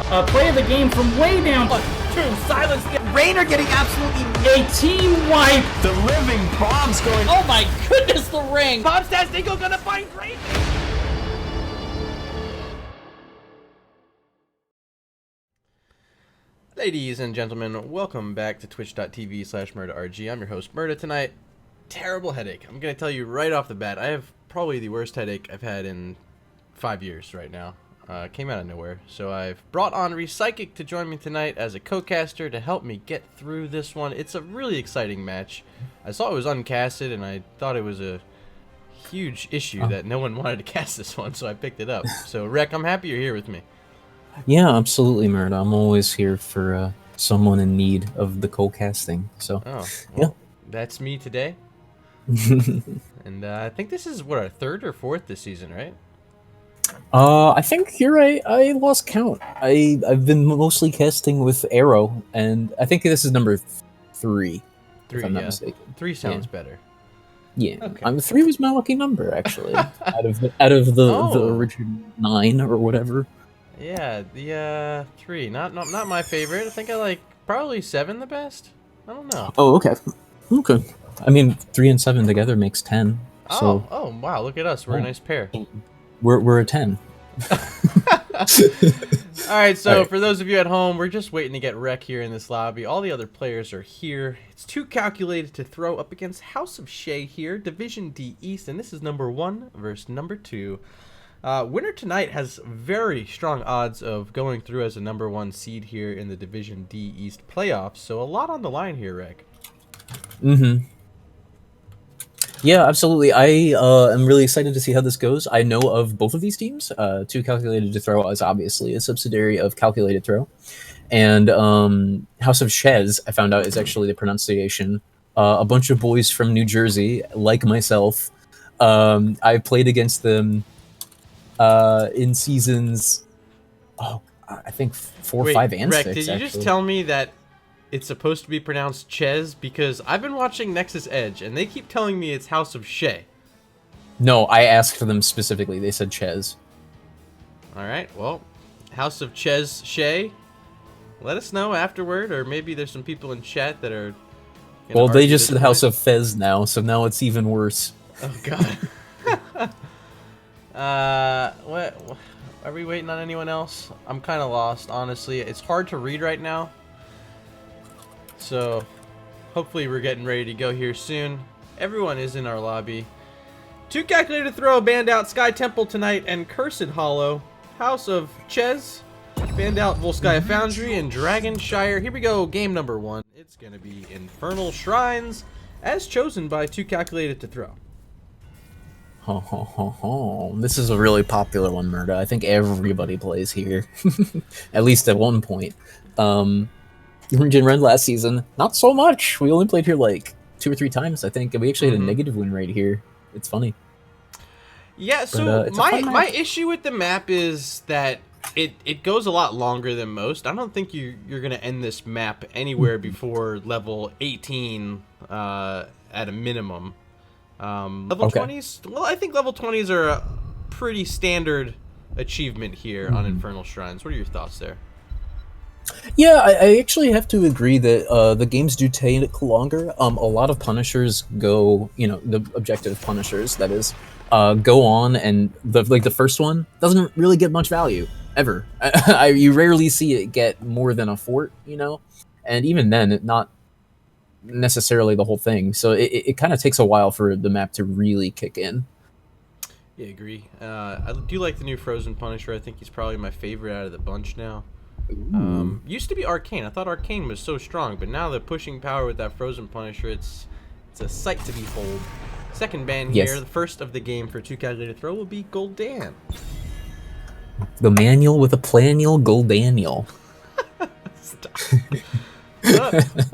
Play of the game from way down. 1, 2, silence. Rainer getting absolutely A team wipe. The living bomb's going. Oh my goodness, the ring. Bombstastinko gonna find Rainer. Ladies and gentlemen, welcome back to twitch.tv/murderrg. I'm your host, Murda. Tonight, terrible headache. I'm going to tell you right off the bat, I have probably the worst headache I've had in 5 years right now. Came out of nowhere. So I've brought on Recyclic to join me tonight as a co-caster to help me get through this one. It's a really exciting match. I saw it was uncasted, and I thought it was a huge issue that no one wanted to cast this one, so I picked it up. So, Rek, I'm happy you're here with me. Yeah, absolutely, Murda. I'm always here for someone in need of the co-casting. So, well, that's me today. And I think this is, what, our third or fourth this season, right? I think you're right. I lost count. I've been mostly casting with Arrow, and I think this is number 3. If I'm not mistaken. 3 sounds better. Yeah, Okay. 3 was my lucky number actually. out of the original 9 or whatever. Yeah, the 3, not my favorite. I think I like probably 7 the best. I don't know. Oh, okay. I mean, 3 and 7 together makes 10. So Oh, wow! Look at us. We're a nice pair. we're a 10. All right. So for those of you at home, we're just waiting to get Rek here in this lobby. All the other players are here. It's 2Calculated to Throw up against House of Chez here, Division D East, and this is number 1 versus number 2. Winner tonight has very strong odds of going through as a number 1 seed here in the Division D East playoffs. So a lot on the line here, Rek. Yeah, absolutely. I am really excited to see how this goes. I know of both of these teams. 2Calculated to Throw is obviously a subsidiary of Calculated Throw, and House of Chez, I found out, is actually the pronunciation. A bunch of boys from New Jersey, like myself. I played against them in seasons, I think 4, 5, and Rek, 6. Did you just tell me that it's supposed to be pronounced Chez? Because I've been watching Nexus Edge, and they keep telling me it's House of Chez. No, I asked for them specifically. They said Chez. All right, well, House of Chez. Let us know afterward, or maybe there's some people in chat that are. Well, they just said House of Fez now, so now it's even worse. Oh God. What? Are we waiting on anyone else? I'm kind of lost, honestly. It's hard to read right now. So, hopefully we're getting ready to go here soon. Everyone is in our lobby. 2Calculated Throw banned out Sky Temple tonight and Cursed Hollow. House of Chez banned out Volskaya Foundry and Dragonshire. Here we go, game number 1. It's going to be Infernal Shrines, as chosen by 2Calculated to Throw. This is a really popular one, Murda. I think everybody plays here, at least at one point. Region Red last season, not so much. We only played here like 2 or 3 times, I think, and we actually had a negative win rate here. It's funny. Yeah, so my issue with the map is that it goes a lot longer than most. I don't think you're gonna end this map anywhere before level 18 at a minimum. Level 20s? Well, I think level 20s are a pretty standard achievement here on Infernal Shrines. What are your thoughts there? Yeah, I actually have to agree that the games do take longer. A lot of Punishers go, the objective Punishers, that is, go on, and the first one doesn't really get much value, ever. You rarely see it get more than a fort, and even then, not necessarily the whole thing. So it kind of takes a while for the map to really kick in. Yeah, I agree. I do like the new Frozen Punisher. I think he's probably my favorite out of the bunch now. Used to be Arcane. I thought Arcane was so strong, but now the pushing power with that Frozen Punisher, it's a sight to behold. Second ban here, the first of the game for 2Calculated Throw will be Gul'dan. The manual with a planial Gul'Daniel. Stop.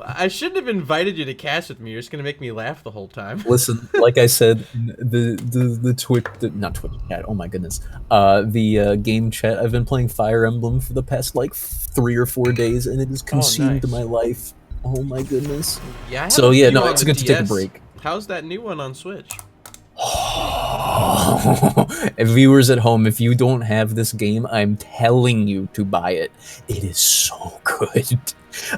I shouldn't have invited you to cast with me. You're just gonna make me laugh the whole time. Listen, like I said, the Twitch, not Twitch chat. Oh my goodness, the game chat. I've been playing Fire Emblem for the past like 3 or 4 days, and it has consumed my life. Oh my goodness. Yeah. So yeah, no, it's good to take a break. How's that new one on Switch? And viewers at home, if you don't have this game, I'm telling you to buy it. It is so good.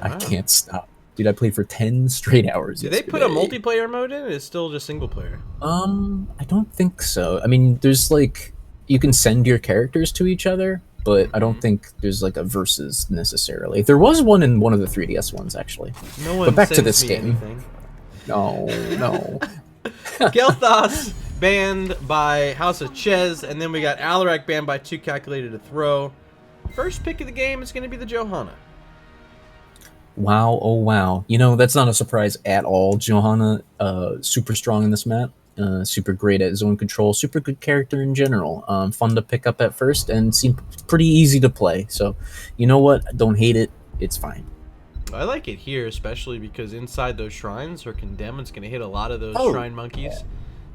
I can't stop. Dude, I played for 10 straight hours. Did they put a multiplayer mode in? It's still just single player. I don't think so. I mean, there's like you can send your characters to each other, but I don't think there's like a versus necessarily. There was one in one of the 3DS ones actually. No one But back to sends this me game. anything. No. Gelthos banned by House of Chez, and then we got Alarak banned by 2Calculated2Throw. First pick of the game is going to be the Johanna. Wow, oh wow. You know, that's not a surprise at all. Johanna, super strong in this map. Super great at zone control. Super good character in general. Fun to pick up at first and seem pretty easy to play. So, you know what? Don't hate it. It's fine. I like it here, especially because inside those shrines, her Condemned's going to hit a lot of those shrine monkeys.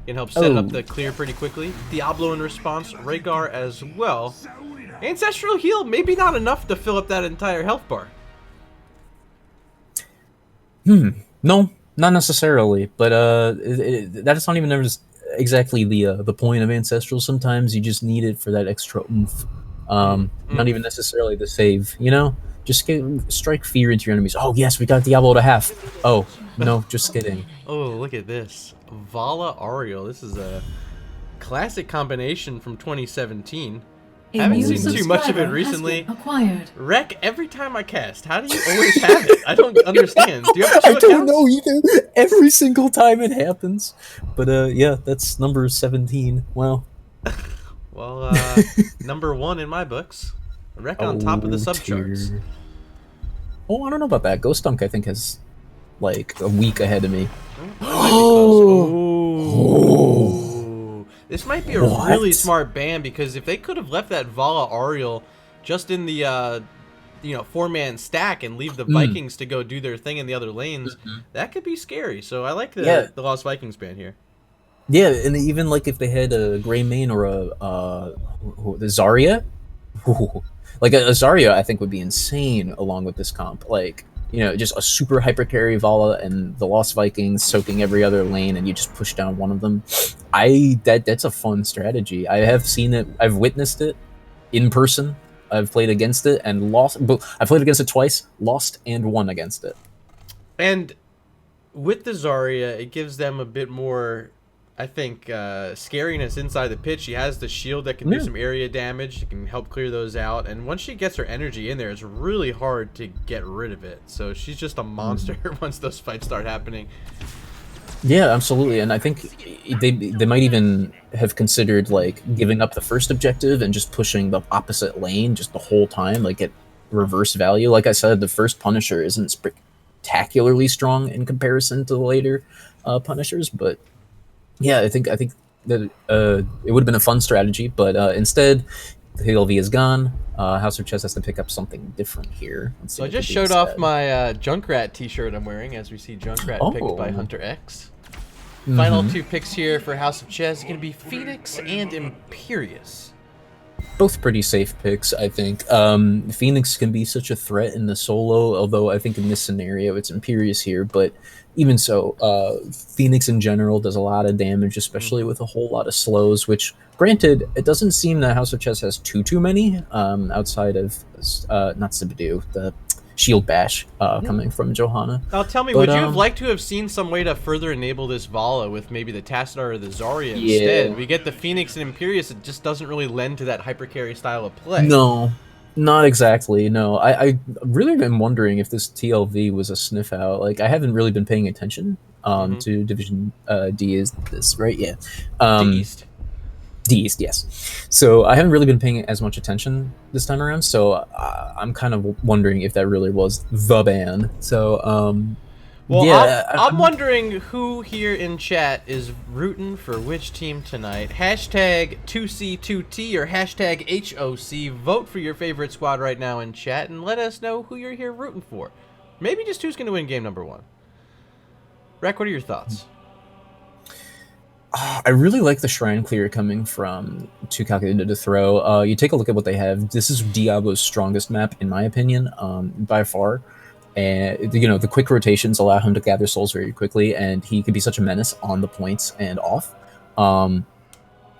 Can help set up the clear pretty quickly. Diablo in response, Rhaegar as well. Ancestral Heal, maybe not enough to fill up that entire health bar. No, not necessarily. But that's not even exactly the point of Ancestral. Sometimes you just need it for that extra oomph. Not even necessarily the save, you know? Just strike fear into your enemies. Oh, yes, we got Diablo to half. Oh, no, just kidding. Oh, look at this. Vala Ariel. This is a classic combination from 2017. Haven't seen too much of it recently. Wreck, every time I cast, how do you always have it? I don't understand. Do you have two I don't accounts? know either. Every single time it happens. But yeah, that's number 17. Wow. Well, number 1 in my books. Wreck on top of the subcharts. Dear. Oh, I don't know about that. Ghost Dunk, I think, has like a week ahead of me. Oh. This might be a really smart ban, because if they could have left that Vala Ariel just in the 4-man stack and leave the Vikings to go do their thing in the other lanes, that could be scary. So I like the Lost Vikings ban here. Yeah, and even like if they had a Grey Mane or the Zarya, like a Zarya, I think would be insane along with this comp. Like, you know, just a super hyper carry Vala and the Lost Vikings soaking every other lane, and you just push down one of them. That's a fun strategy. I have seen it. I've witnessed it in person. I've played against it and lost. But I played against it twice, lost and won against it. And with the Zarya, it gives them a bit more, I think, scariness inside the pitch. She has the shield that can do some area damage. She can help clear those out. And once she gets her energy in there, it's really hard to get rid of it. So she's just a monster once those fights start happening. Yeah, absolutely. And I think they might even have considered like giving up the first objective and just pushing the opposite lane just the whole time, like at reverse value. Like I said, the first Punisher isn't spectacularly strong in comparison to the later Punishers, but yeah, I think that it would have been a fun strategy, but instead, the PLV is gone. House of Chess has to pick up something different here. So I just showed off my Junkrat t-shirt I'm wearing, as we see Junkrat picked by Hunter X. Final 2 picks here for House of Chess are going to be Phoenix and Imperious. Both pretty safe picks, I think. Phoenix can be such a threat in the solo, although I think in this scenario it's Imperious here, but even so, Phoenix in general does a lot of damage, especially with a whole lot of slows, which, granted, it doesn't seem that House of Chess has too many, outside of, not Sibadu, the Shield Bash coming from Johanna. Now tell me, would you have liked to have seen some way to further enable this Vala with maybe the Tassadar or the Zarya instead? We get the Phoenix and Imperious, it just doesn't really lend to that hypercarry style of play. No. Not exactly, no. I really been wondering if this TLV was a sniff out. Like, I haven't really been paying attention to Division D is this, right? Yeah. D-East. D-East, yes. So I haven't really been paying as much attention this time around, so I'm kind of wondering if that really was the ban. So, well, yeah, I'm wondering who here in chat is rooting for which team tonight. Hashtag 2C2T or hashtag HOC. Vote for your favorite squad right now in chat and let us know who you're here rooting for. Maybe just who's going to win game number 1. Rek, what are your thoughts? I really like the Shrine Clear coming from 2Calculated2Throw. You take a look at what they have. This is Diablo's strongest map, in my opinion, by far. And, you know, the quick rotations allow him to gather souls very quickly, and he can be such a menace on the points and off.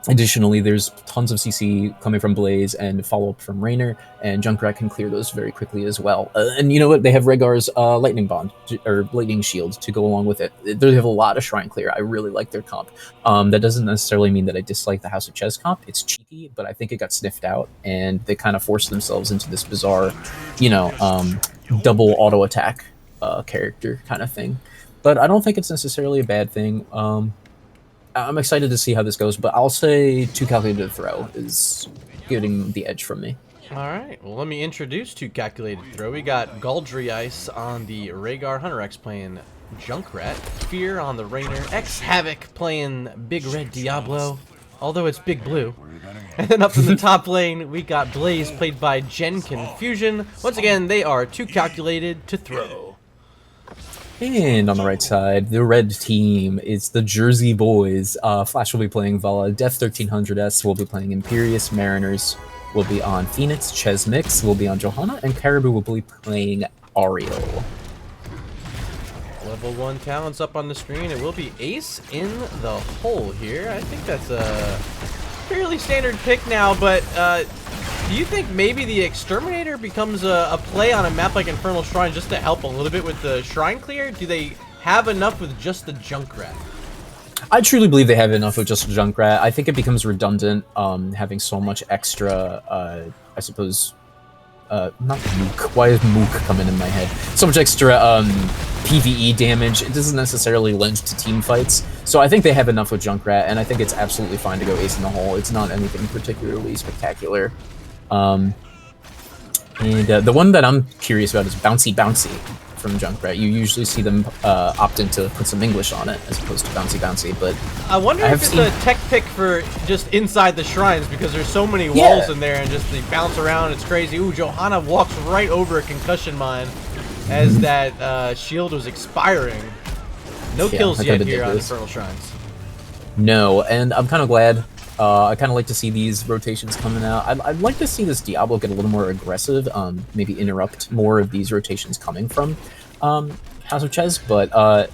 Additionally, there's tons of CC coming from Blaze and follow-up from Raynor, and Junkrat can clear those very quickly as well. And you know what? They have Rhaegar's Lightning Bond, or Lightning Shield, to go along with it. They have a lot of Shrine Clear. I really like their comp. That doesn't necessarily mean that I dislike the House of Chez comp. It's cheeky, but I think it got sniffed out, and they kind of forced themselves into this bizarre, double auto attack character kind of thing. But I don't think it's necessarily a bad thing. I'm excited to see how this goes, but I'll say 2Calculated2Throw is getting the edge from me. All right, well, let me introduce 2Calculated2Throw. We got Galdry Ice on the Rhaegar, Hunter X playing Junkrat, Fear on the Raynor, X Havoc playing Big Red Diablo, although it's Big Blue. And then up in the top lane, we got Blaze played by Gen Confusion. Once again, they are 2Calculated2Throw. And on the right side, the red team is the Jersey Boys. Flash will be playing Vala, Death 1300S will be playing Imperious, Mariners will be on Phoenix, Chez Mix will be on Johanna, and Caribou will be playing Ariel. Level 1 talents up on the screen. It will be Ace in the hole here. I think that's a fairly standard pick now, but do you think maybe the Exterminator becomes a play on a map like Infernal Shrine just to help a little bit with the Shrine Clear? Do they have enough with just the Junkrat? I truly believe they have enough with just Junkrat. I think it becomes redundant having so much extra, I suppose, not Mook. Why is Mook coming in my head? So much extra PvE damage. It doesn't necessarily lend to team fights. So I think they have enough with Junkrat, and I think it's absolutely fine to go Ace in the hole. It's not anything particularly spectacular. And the one that I'm curious about is Bouncy Bouncy from Junkrat. You usually see them opt in to put some English on it as opposed to Bouncy Bouncy, but I wonder if it's a tech pick for just inside the shrines because there's so many walls in there and just they bounce around. It's crazy. Ooh, Johanna walks right over a concussion mine as that shield was expiring. No kills yet here on Infernal Shrines. No, and I'm kind of glad. I kind of like to see these rotations coming out. I'd like to see this Diablo get a little more aggressive, maybe interrupt more of these rotations coming from House of Chez, but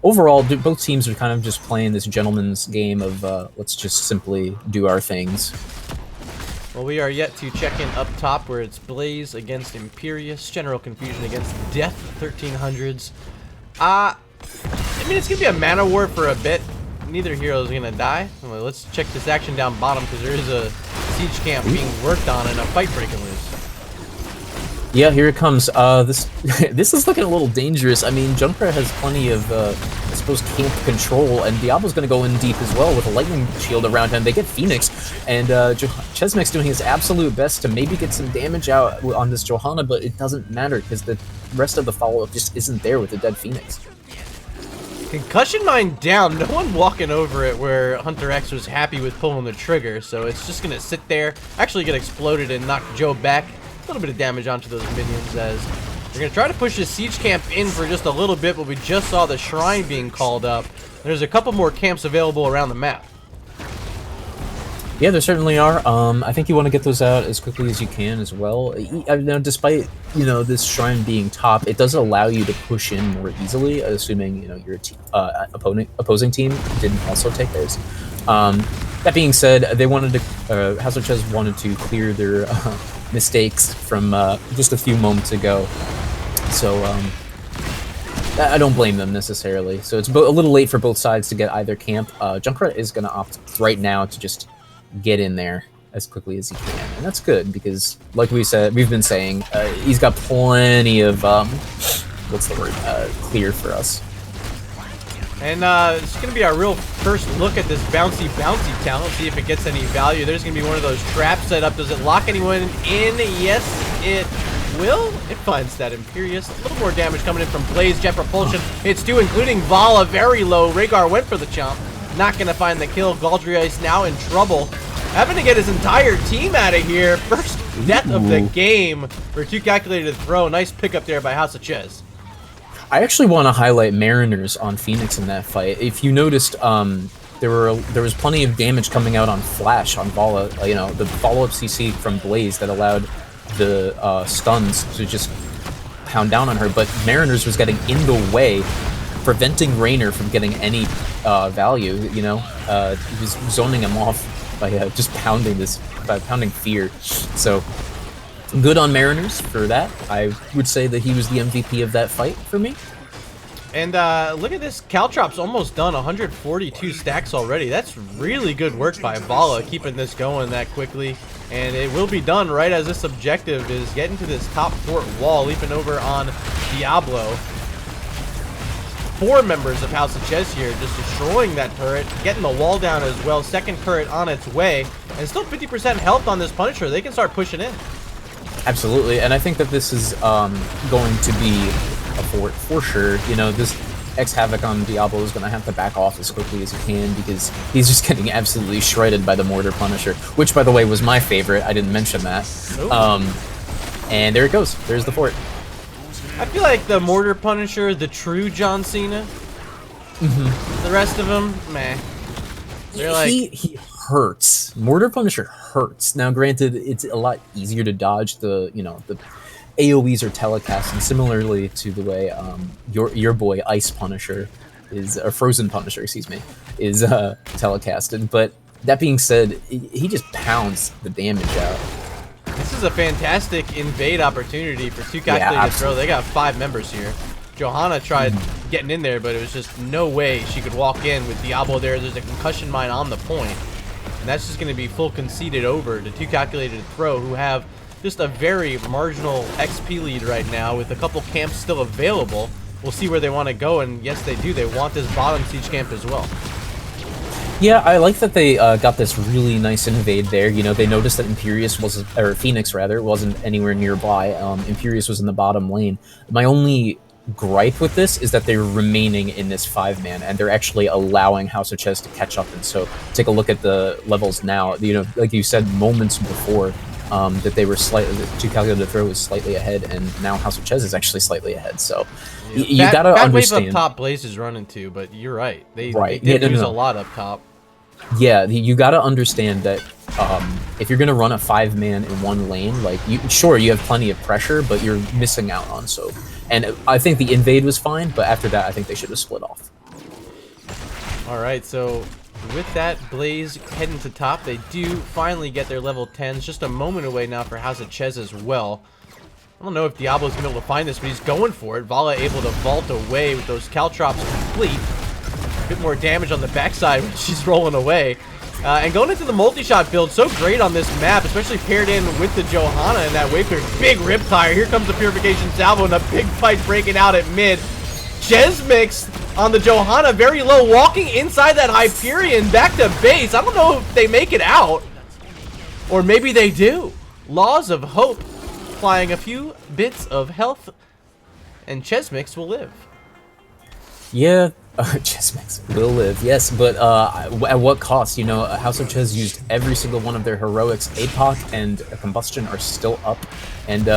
overall, both teams are kind of just playing this gentleman's game of let's just simply do our things. Well, we are yet to check in up top where it's Blaze against Imperious, General Confusion against Death 1300s. I mean, it's going to be a mana war for a bit. Neither hero is gonna die. Well, let's check this action down bottom because there is a siege camp being worked on and a fight breaking loose. Yeah, here it comes. This is looking a little dangerous. I mean, Junkrat has plenty of, I suppose, camp control, and Diablo's gonna go in deep as well with a lightning shield around him. They get Phoenix, and Chesmek's doing his absolute best to maybe get some damage out on this Johanna, but it doesn't matter because the rest of the follow-up just isn't there with the dead Phoenix. Concussion mine down, no one walking over it where Hunter X was happy with pulling the trigger, so it's just gonna sit there, actually get exploded and knock Joe back. A little bit of damage onto those minions as they're gonna try to push this siege camp in for just a little bit, but we just saw the shrine being called up. There's a couple more camps available around the map. Yeah, there certainly are. I think you want to get those out as quickly as you can as well. Now, despite this shrine being top, it does allow you to push in more easily, assuming your opposing team didn't also take theirs. That being said, they wanted to House of Chez wanted to clear their mistakes from just a few moments ago, so I don't blame them necessarily. So it's a little late for both sides to get either camp. Junkrat is going to opt right now to just get in there as quickly as he can, and that's good because, like we've been saying, he's got plenty of clear for us. And it's gonna be our real first look at this bouncy talent. See if it gets any value. There's gonna be one of those traps set up. Does it lock anyone in? Yes, it will. It finds that Imperious. A little more damage coming in from Blaze. Jet propulsion. It's two, including Vala, very low. Rhaegar went for the chomp. Not gonna find the kill. Galdry Ice now in trouble. Having to get his entire team out of here. First death of the game for 2Calculated2Throw. Nice pickup there by House of Chez. I actually want to highlight Mariners on Phoenix in that fight. If you noticed, there was plenty of damage coming out on Flash on Vala. The follow-up CC from Blaze that allowed the stuns to just pound down on her. But Mariners was getting in the way, preventing Raynor from getting any value. He was zoning him off by just pounding fear. So good on Mariners for that. I would say that he was the MVP of that fight for me. And look at this, Caltrop's almost done, 142 stacks already. That's really good work by Vala, keeping this going that quickly. And it will be done right as this objective is getting to this top fort wall, leaping over on Diablo. 4 members of House of Chez here, just destroying that turret, getting the wall down as well. Second turret on its way, and still 50% health on this Punisher. They can start pushing in. Absolutely, and I think that this is going to be a fort for sure. You know, this X-Havoc on Diablo is going to have to back off as quickly as he can because he's just getting absolutely shredded by the Mortar Punisher, which, by the way, was my favorite. I didn't mention that. And there it goes. There's the fort. I feel like the Mortar Punisher, the true John Cena. The rest of them, meh. They're like... He hurts. Mortar Punisher hurts. Now, granted, it's a lot easier to dodge the, you know, the AoEs are telecasting similarly to the way your boy Ice Punisher is, or Frozen Punisher, excuse me, is telecasted. But that being said, he just pounds the damage out. This is a fantastic invade opportunity for 2Calculated2Throw. They got 5 members here. Johanna tried getting in there, but it was just no way she could walk in with Diablo there. There's a concussion mine on the point. And that's just going to be full conceded over to 2Calculated2Throw, who have just a very marginal XP lead right now with a couple camps still available. We'll see where they want to go, and yes, they do. They want this bottom siege camp as well. Yeah, I like that they got this really nice invade there. You know, they noticed that Imperius was, or Phoenix rather, wasn't anywhere nearby. Imperius was in the bottom lane. My only gripe with this is that they're remaining in this 5-man, and they're actually allowing House of Chez to catch up. And so, take a look at the levels now. You know, like you said moments before, that they were slightly, 2Calculated2Throw was slightly ahead, and now House of Chez is actually slightly ahead. So, you gotta understand. Wave up top Blaze is running too, but you're right. They right. did use a lot up top. Yeah, you gotta understand that if you're gonna run a 5-man in one lane, like, sure, you have plenty of pressure, but you're missing out on so. And I think the invade was fine, but after that, I think they should have split off. All right, so with that, Blaze heading to top. They do finally get their level 10s, just a moment away now for House of Chez as well. I don't know if Diablo's gonna be able to find this, but he's going for it. Vala able to vault away with those Caltrops complete. A bit more damage on the backside when she's rolling away. And going into the multi-shot build, so great on this map, especially paired in with the Johanna in that wave clear. Big Riptire. Here comes the Purification Salvo and a big fight breaking out at mid. Chez mix on the Johanna, very low, walking inside that Hyperion back to base. I don't know if they make it out, or maybe they do. Laws of Hope, applying a few bits of health, and Chesmix will live. Yeah, Chesmix will live, yes, but at what cost? You know, House of Chez used every single one of their heroics. APOC and Combustion are still up, and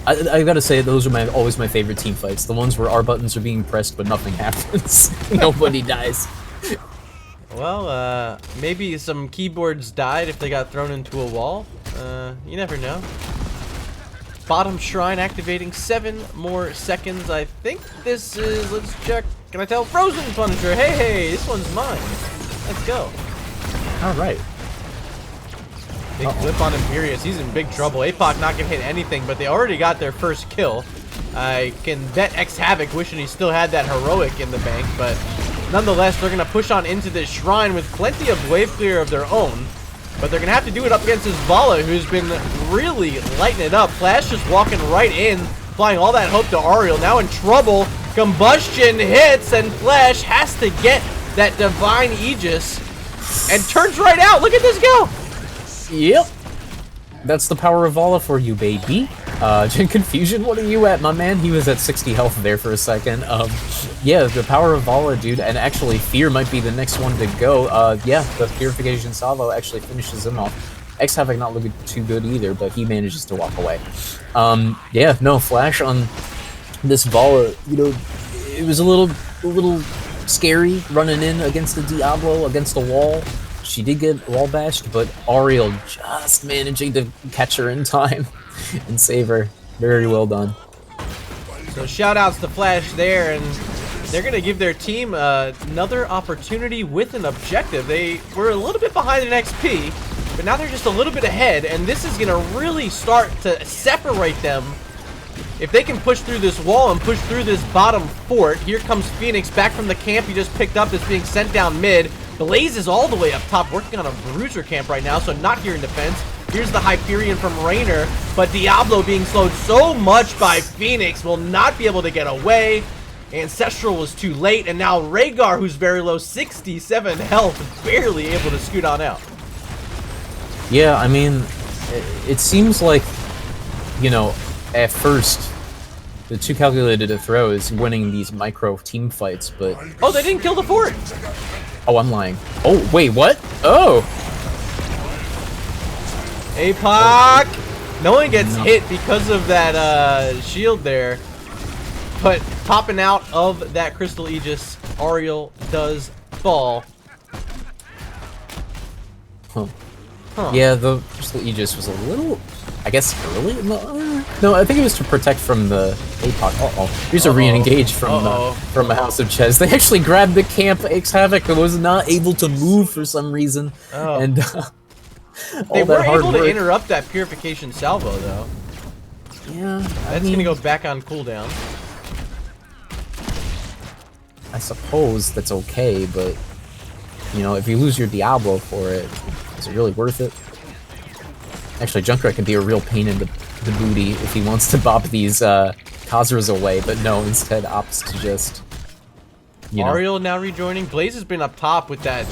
I gotta say, those are always my favorite team fights. The ones where our buttons are being pressed, but nothing happens. Nobody dies. Well, maybe some keyboards died if they got thrown into a wall. You never know. Bottom Shrine activating 7 more seconds. I think this is, let's check. Can I tell? Frozen Punisher. Hey, this one's mine. Let's go. All right. Big flip on Imperius. He's in big trouble. APOC not gonna hit anything, but they already got their first kill. I can bet X-Havoc wishing he still had that heroic in the bank, but nonetheless, they're gonna push on into this shrine with plenty of wave clear of their own. But they're gonna have to do it up against this Vala, who's been really lighting it up. Flash just walking right in, applying all that hope to Ariel. Now in trouble. Combustion hits, and Flash has to get that Divine Aegis and turns right out. Look at this go. Yep. That's the power of Vala for you, baby. Confusion, what are you at, my man? He was at 60 health there for a second. Yeah, the power of Vala, dude, and actually Fear might be the next one to go. Yeah, the Purification Salvo actually finishes him off. X-Havoc not looking too good either, but he manages to walk away. Yeah, no, Flash on this Vala, you know, it was a little scary running in against the Diablo, against the wall. She did get wall bashed, but Ariel just managing to catch her in time and save her. Very well done. So shout outs to Flash there, and They're going to give their team another opportunity with an objective. They were a little bit behind in XP, but now they're just a little bit ahead, and this is going to really start to separate them. If they can push through this wall and push through this bottom fort, here comes Phoenix back from the camp he just picked up, is being sent down mid. Blaze is all the way up top, working on a bruiser camp right now, so not here in defense. Here's the Hyperion from Raynor, but Diablo being slowed so much by Phoenix will not be able to get away. Ancestral was too late, and now Rhaegar, who's very low, 67 health, barely able to scoot on out. Yeah, I mean, it seems like, you know, at first, the 2Calculated2Throw is winning these micro team fights, but... Oh, they didn't kill the fort! Oh, I'm lying. Oh, wait, what? Oh! APOC! No one gets hit because of that shield there. But popping out of that Crystal Aegis, Ariel does fall. Huh. Yeah, the Crystal Aegis was a little, I guess, early? No, I think it was to protect from the APOC. Uh-oh. Here's a re-engage from a House of Chez. They actually grabbed the camp. X-Havoc was not able to move for some reason. Oh. And they were able to interrupt that Purification salvo, though. Yeah, That's going to go back on cooldown. I suppose that's okay, but, you know, if you lose your Diablo for it, is it really worth it? Actually, Junkrat can be a real pain in the booty if he wants to bop these Khazras away, but no, instead opts to just, you know. Ariel now rejoining. Blaze has been up top with that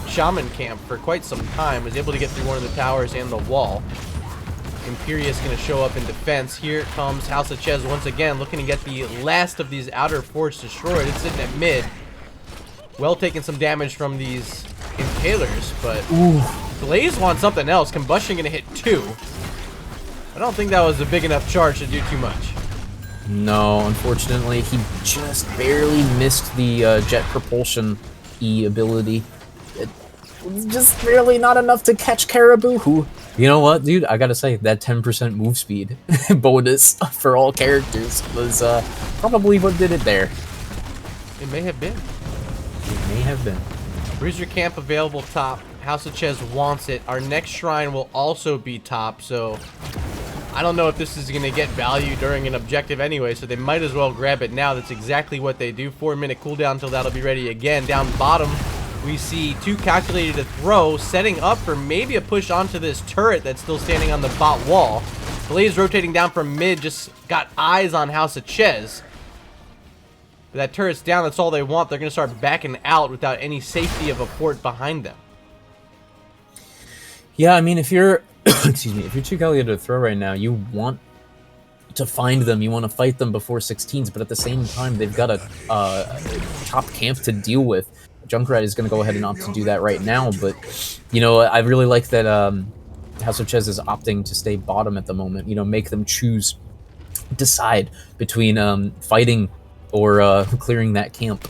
Shaman camp for quite some time. Was able to get through one of the towers and the wall. Imperius going to show up in defense. Here comes House of Chez once again, looking to get the last of these outer forts destroyed. It's sitting at mid. Well, taking some damage from these Impalers, but Blaze wants something else. Combustion going to hit 2. I don't think that was a big enough charge to do too much. No, unfortunately, he just barely missed the jet propulsion E ability. It's just barely not enough to catch Caribou, who, you know what, dude, I gotta say, that 10% move speed bonus for all characters was probably what did it there. It may have been. It may have been. Bruiser camp available top. House of Chez wants it. Our next shrine will also be top, so I don't know if this is going to get value during an objective anyway, so they might as well grab it now. That's exactly what they do. 4-minute cooldown until that'll be ready again. Down bottom, we see 2Calculated2Throw setting up for maybe a push onto this turret that's still standing on the bot wall. Blaze rotating down from mid, just got eyes on House of Chez. But that turret's down, that's all they want. They're going to start backing out without any safety of a port behind them. Yeah, I mean, if you're, excuse me, if you're 2Calculated2Throw right now, you want to find them, you want to fight them before 16s, but at the same time, they've got a top camp to deal with. Junkrat is going to go ahead and opt to do that right now, but, you know, I really like that House of Chez is opting to stay bottom at the moment, you know, make them decide between fighting or clearing that camp.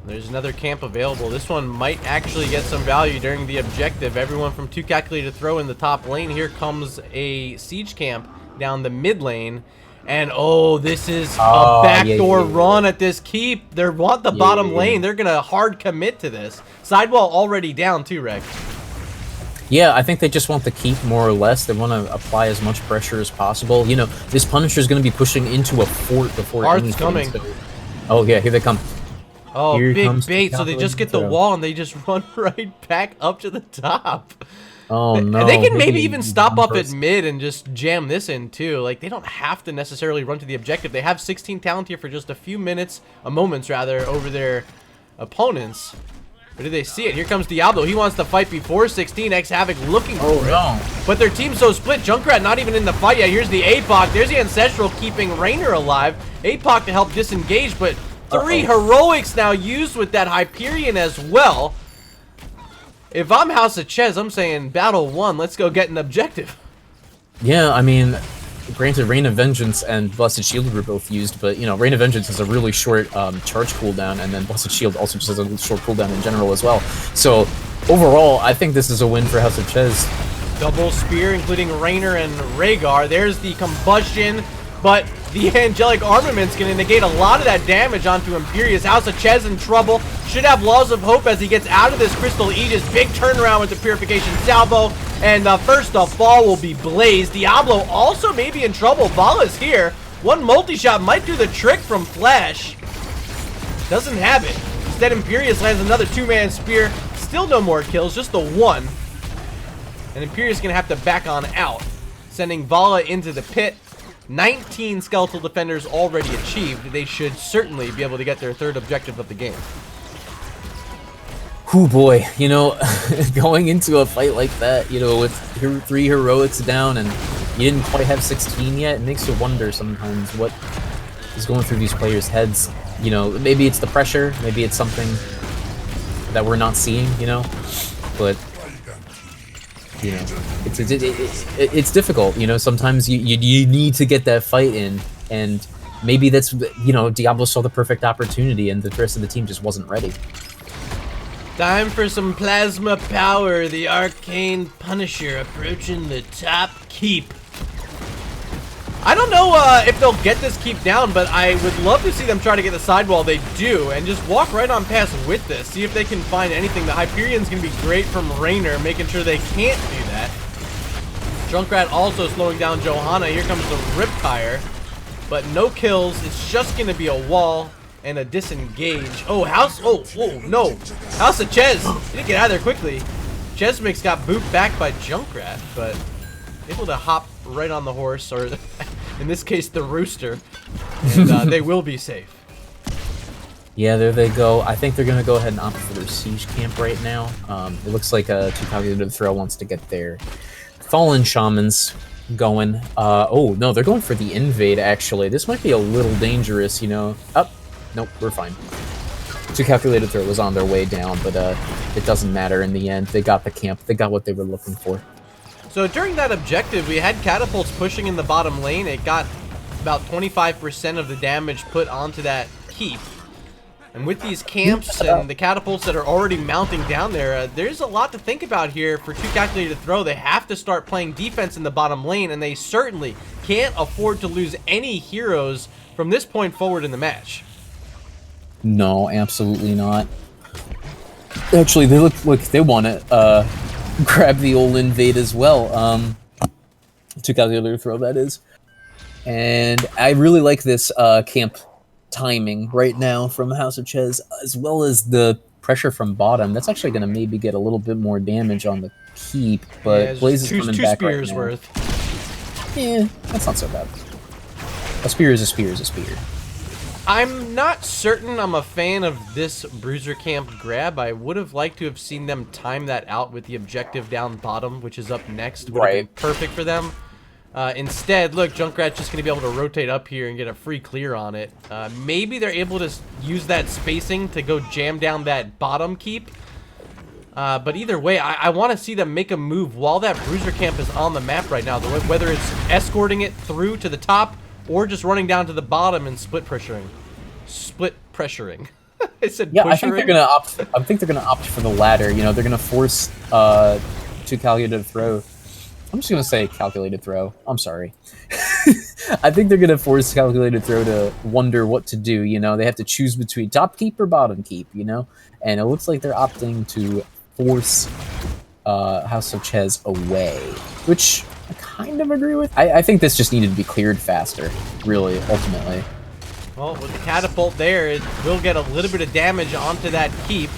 There's another camp available. This one might actually get some value during the objective. Everyone from 2Calculated2Throw in the top lane. Here comes a siege camp down the mid lane. And oh, this is a backdoor run at this keep. They want the bottom lane. They're going to hard commit to this. Sidewall already down too, Reg. Yeah, I think they just want the keep more or less. They want to apply as much pressure as possible. You know, this Punisher is going to be pushing into a fort before Arth's coming. So. Oh, yeah, here they come. Oh, here big bait. So they just get the wall and they just run right back up to the top. Oh, no. They can maybe even stop up at mid and just jam this in, too. Like, they don't have to necessarily run to the objective. They have 16 talent here for just a few moments, rather, over their opponents. But did they see it? Here comes Diablo. He wants to fight before 16. X-Havoc looking for it. But their team's so split. Junkrat not even in the fight yet. Here's the APOC. There's the Ancestral keeping Raynor alive. APOC to help disengage, but 3 heroics now used with that Hyperion as well. If I'm House of Chez, I'm saying battle 1. Let's go get an objective. Yeah, I mean, granted, Reign of Vengeance and Blessed Shield were both used, but, you know, Reign of Vengeance has a really short charge cooldown, and then Blessed Shield also just has a short cooldown in general as well. So, overall, I think this is a win for House of Chez. Double spear, including Raynor and Rhaegar. There's the combustion, but The angelic armament's going to negate a lot of that damage onto Imperius. House of Chez in trouble. Should have Laws of Hope as he gets out of this Crystal Aegis. Big turnaround with the Purification Salvo. And first off, fall will be Blaze. Diablo also may be in trouble. Vala's here. One multi-shot might do the trick from Flash. Doesn't have it. Instead, Imperius lands another two-man spear. Still no more kills, just the one. And Imperius going to have to back on out, sending Vala into the pit. 19 skeletal defenders already achieved. They should certainly be able to get their third objective of the game. Oh boy, you know, going into a fight like that, you know, with 3 heroics down and you didn't quite have 16 yet, it makes you wonder sometimes what is going through these players' heads. You know, maybe it's the pressure, maybe it's something that we're not seeing, you know, but you know, it's difficult. You know, sometimes you need to get that fight in, and maybe that's, you know, Diablo saw the perfect opportunity, and the rest of the team just wasn't ready. Time for some plasma power. The Arcane Punisher approaching the top keep. I don't know if they'll get this keep down, but I would love to see them try to get the sidewall. They do, and just walk right on past with this. See if they can find anything. The Hyperion's going to be great from Raynor, making sure they can't do that. Junkrat also slowing down Johanna. Here comes the Riptire, but no kills. It's just going to be a wall and a disengage. Oh, whoa, no. House of Chez. He didn't get out of there quickly. Chesmix got booped back by Junkrat, but able to hop right on the horse, or in this case, the rooster, and they will be safe. Yeah, there they go. I think they're going to go ahead and opt for their siege camp right now. It looks like 2Calculated2Throw wants to get their Fallen Shamans going. Oh, no, they're going for the invade, actually. This might be a little dangerous, you know. Oh, nope, we're fine. 2Calculated2Throw was on their way down, but it doesn't matter in the end. They got the camp. They got what they were looking for. So during that objective, we had catapults pushing in the bottom lane. It got about 25% of the damage put onto that keep. And with these camps and the catapults that are already mounting down there, there's a lot to think about here for 2Calculated2Throw. They have to start playing defense in the bottom lane, and they certainly can't afford to lose any heroes from this point forward in the match. No, absolutely not. Actually, they look like they want to grab the old invade as well. 2Calculated2Throw, that is. And I really like this camp timing right now from House of Chez, as well as the pressure from bottom. That's actually going to maybe get a little bit more damage on the keep, but yeah, Blaze is coming two back spears right now. worth. Yeah, that's not so bad. A spear is a spear is a spear. I'm not certain I'm a fan of this Bruiser Camp grab. I would have liked to have seen them time that out with the objective down bottom, which is up next. Would have been perfect for them. Instead, look, Junkrat's just going to be able to rotate up here and get a free clear on it. Maybe they're able to use that spacing to go jam down that bottom keep. But either way, I want to see them make a move while that Bruiser Camp is on the map right now. Whether it's escorting it through to the top or just running down to the bottom and split pressuring. I said yeah, pushering. I think they're gonna opt. I think they're gonna opt for the latter. You know, they're gonna force 2Calculated2Throw. I'm just gonna say Calculated2Throw. I'm sorry. I think they're gonna force Calculated2Throw to wonder what to do. You know, they have to choose between top keep or bottom keep. You know, and it looks like they're opting to force House of Chez away, which I kind of agree with. I think this just needed to be cleared faster, really, ultimately. Well, with the catapult there, it will get a little bit of damage onto that keep.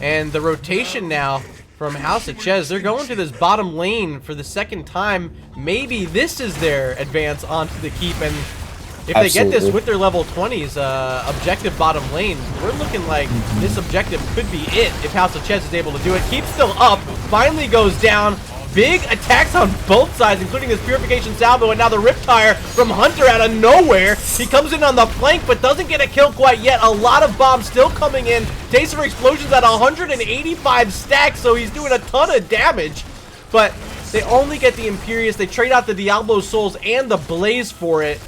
And the rotation now from House of Chez, they're going to this bottom lane for the second time. Maybe this is their advance onto the keep. And if they get this with their level 20s, objective bottom lane, we're looking like this objective could be it if House of Chez is able to do it. Keep still up, finally goes down. Big attacks on both sides, including this Purification Salvo, and now the Riptire from Hunter out of nowhere. He comes in on the flank, but doesn't get a kill quite yet. A lot of bombs still coming in. Taser Explosions at 185 stacks, so he's doing a ton of damage. But they only get the Imperius. They trade out the Diablo Souls and the Blaze for it.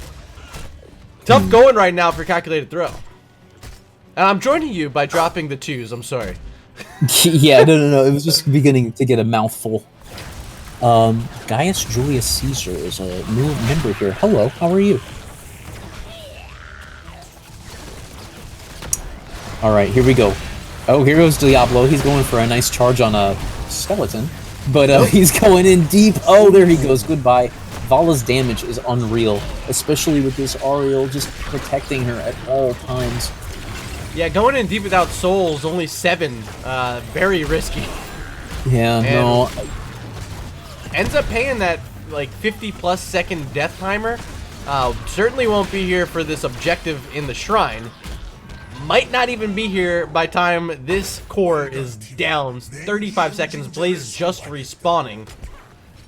Tough going right now for Calculated2Throw. And I'm joining you by dropping the twos. I'm sorry. Yeah, no. It was just beginning to get a mouthful. Gaius Julius Caesar is a new member here. Hello, how are you? All right, here we go. Oh, here goes Diablo. He's going for a nice charge on a skeleton, but he's going in deep. Oh, there he goes. Goodbye. Vala's damage is unreal, especially with this Ariel just protecting her at all times. Yeah, going in deep without souls, only 7. Very risky. Yeah, And no. ends up paying that like 50+ second death timer. Certainly won't be here for this objective in the shrine. Might not even be here by time this core is down. 35 seconds. Blaze just respawning.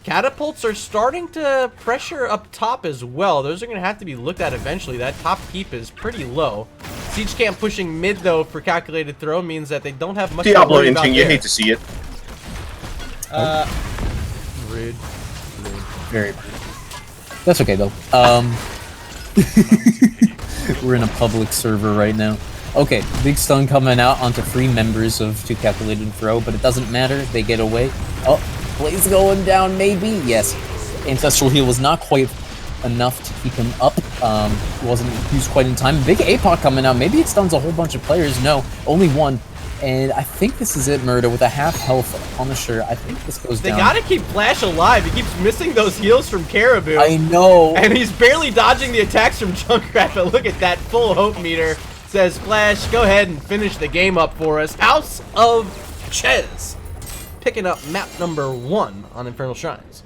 Catapults are starting to pressure up top as well. Those are going to have to be looked at eventually. That top keep is pretty low. Siege camp pushing mid though for calculated throw means that they don't have much. Diablo inting, you hate to see it. Rude. Very rude. That's okay though. We're in a public server right now. Okay, big stun coming out onto 3 members of 2Calculated2Throw, but it doesn't matter. They get away. Oh, Blaze going down, maybe? Yes. Ancestral heal was not quite enough to keep him up. Wasn't used quite in time. Big APOC coming out. Maybe it stuns a whole bunch of players. No, only 1. And I think this is it, Murder, with a half health Punisher. I think this goes down. They gotta keep Flash alive. He keeps missing those heals from Caribou. I know. And he's barely dodging the attacks from Junkrat, but look at that full hope meter. Says Flash, go ahead and finish the game up for us. House of Chez. Picking up map number 1 on Infernal Shrines.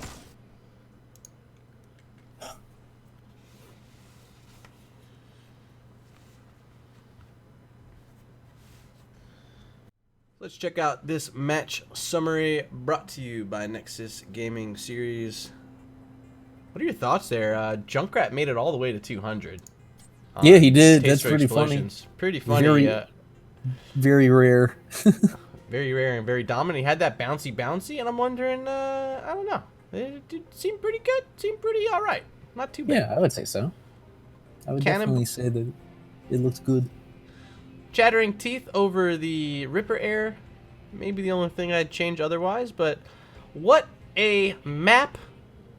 Let's check out this match summary brought to you by Nexus Gaming Series. What are your thoughts there? Junkrat made it all the way to 200. Yeah, he did. Taste That's for pretty Explosions. funny. Pretty funny. Very rare. Very rare and very dominant. He had that bouncy, and I'm wondering, I don't know. It seemed pretty good. Seemed pretty all right. Not too bad. Yeah, I would say so. I would definitely say that it looked good. Chattering Teeth over the Ripper Air. Maybe the only thing I'd change otherwise, but what a map.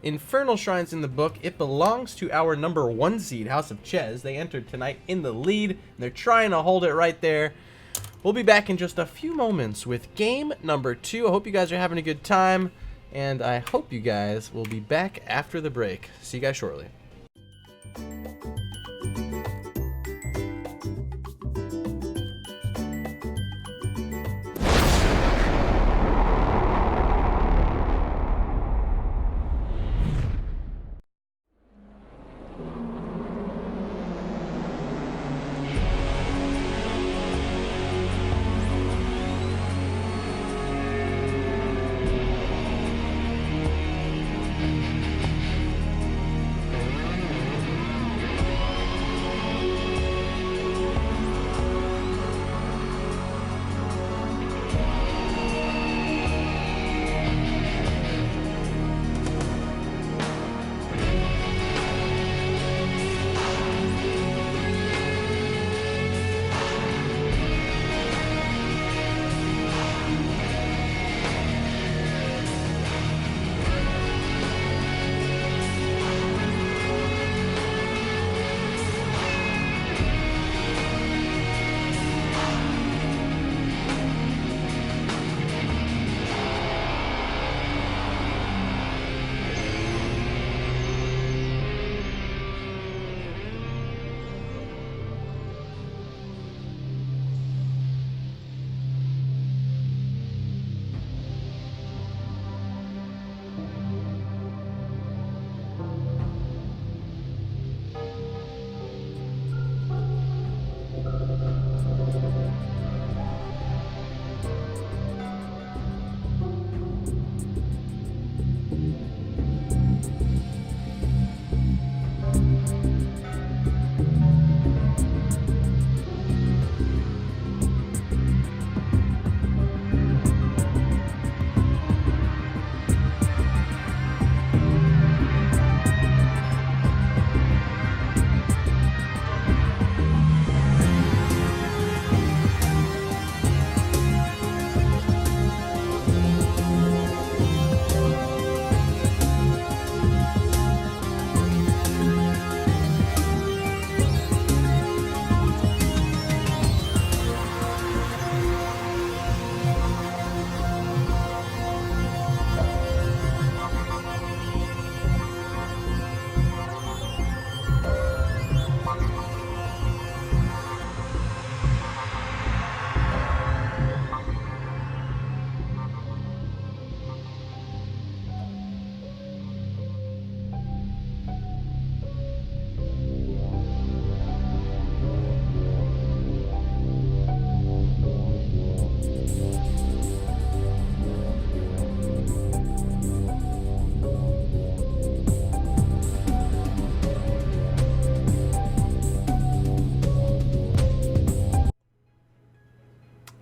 Infernal Shrines in the book. It belongs to our number 1 seed, House of Chez. They entered tonight in the lead. And they're trying to hold it right there. We'll be back in just a few moments with game number 2. I hope you guys are having a good time. And I hope you guys will be back after the break. See you guys shortly.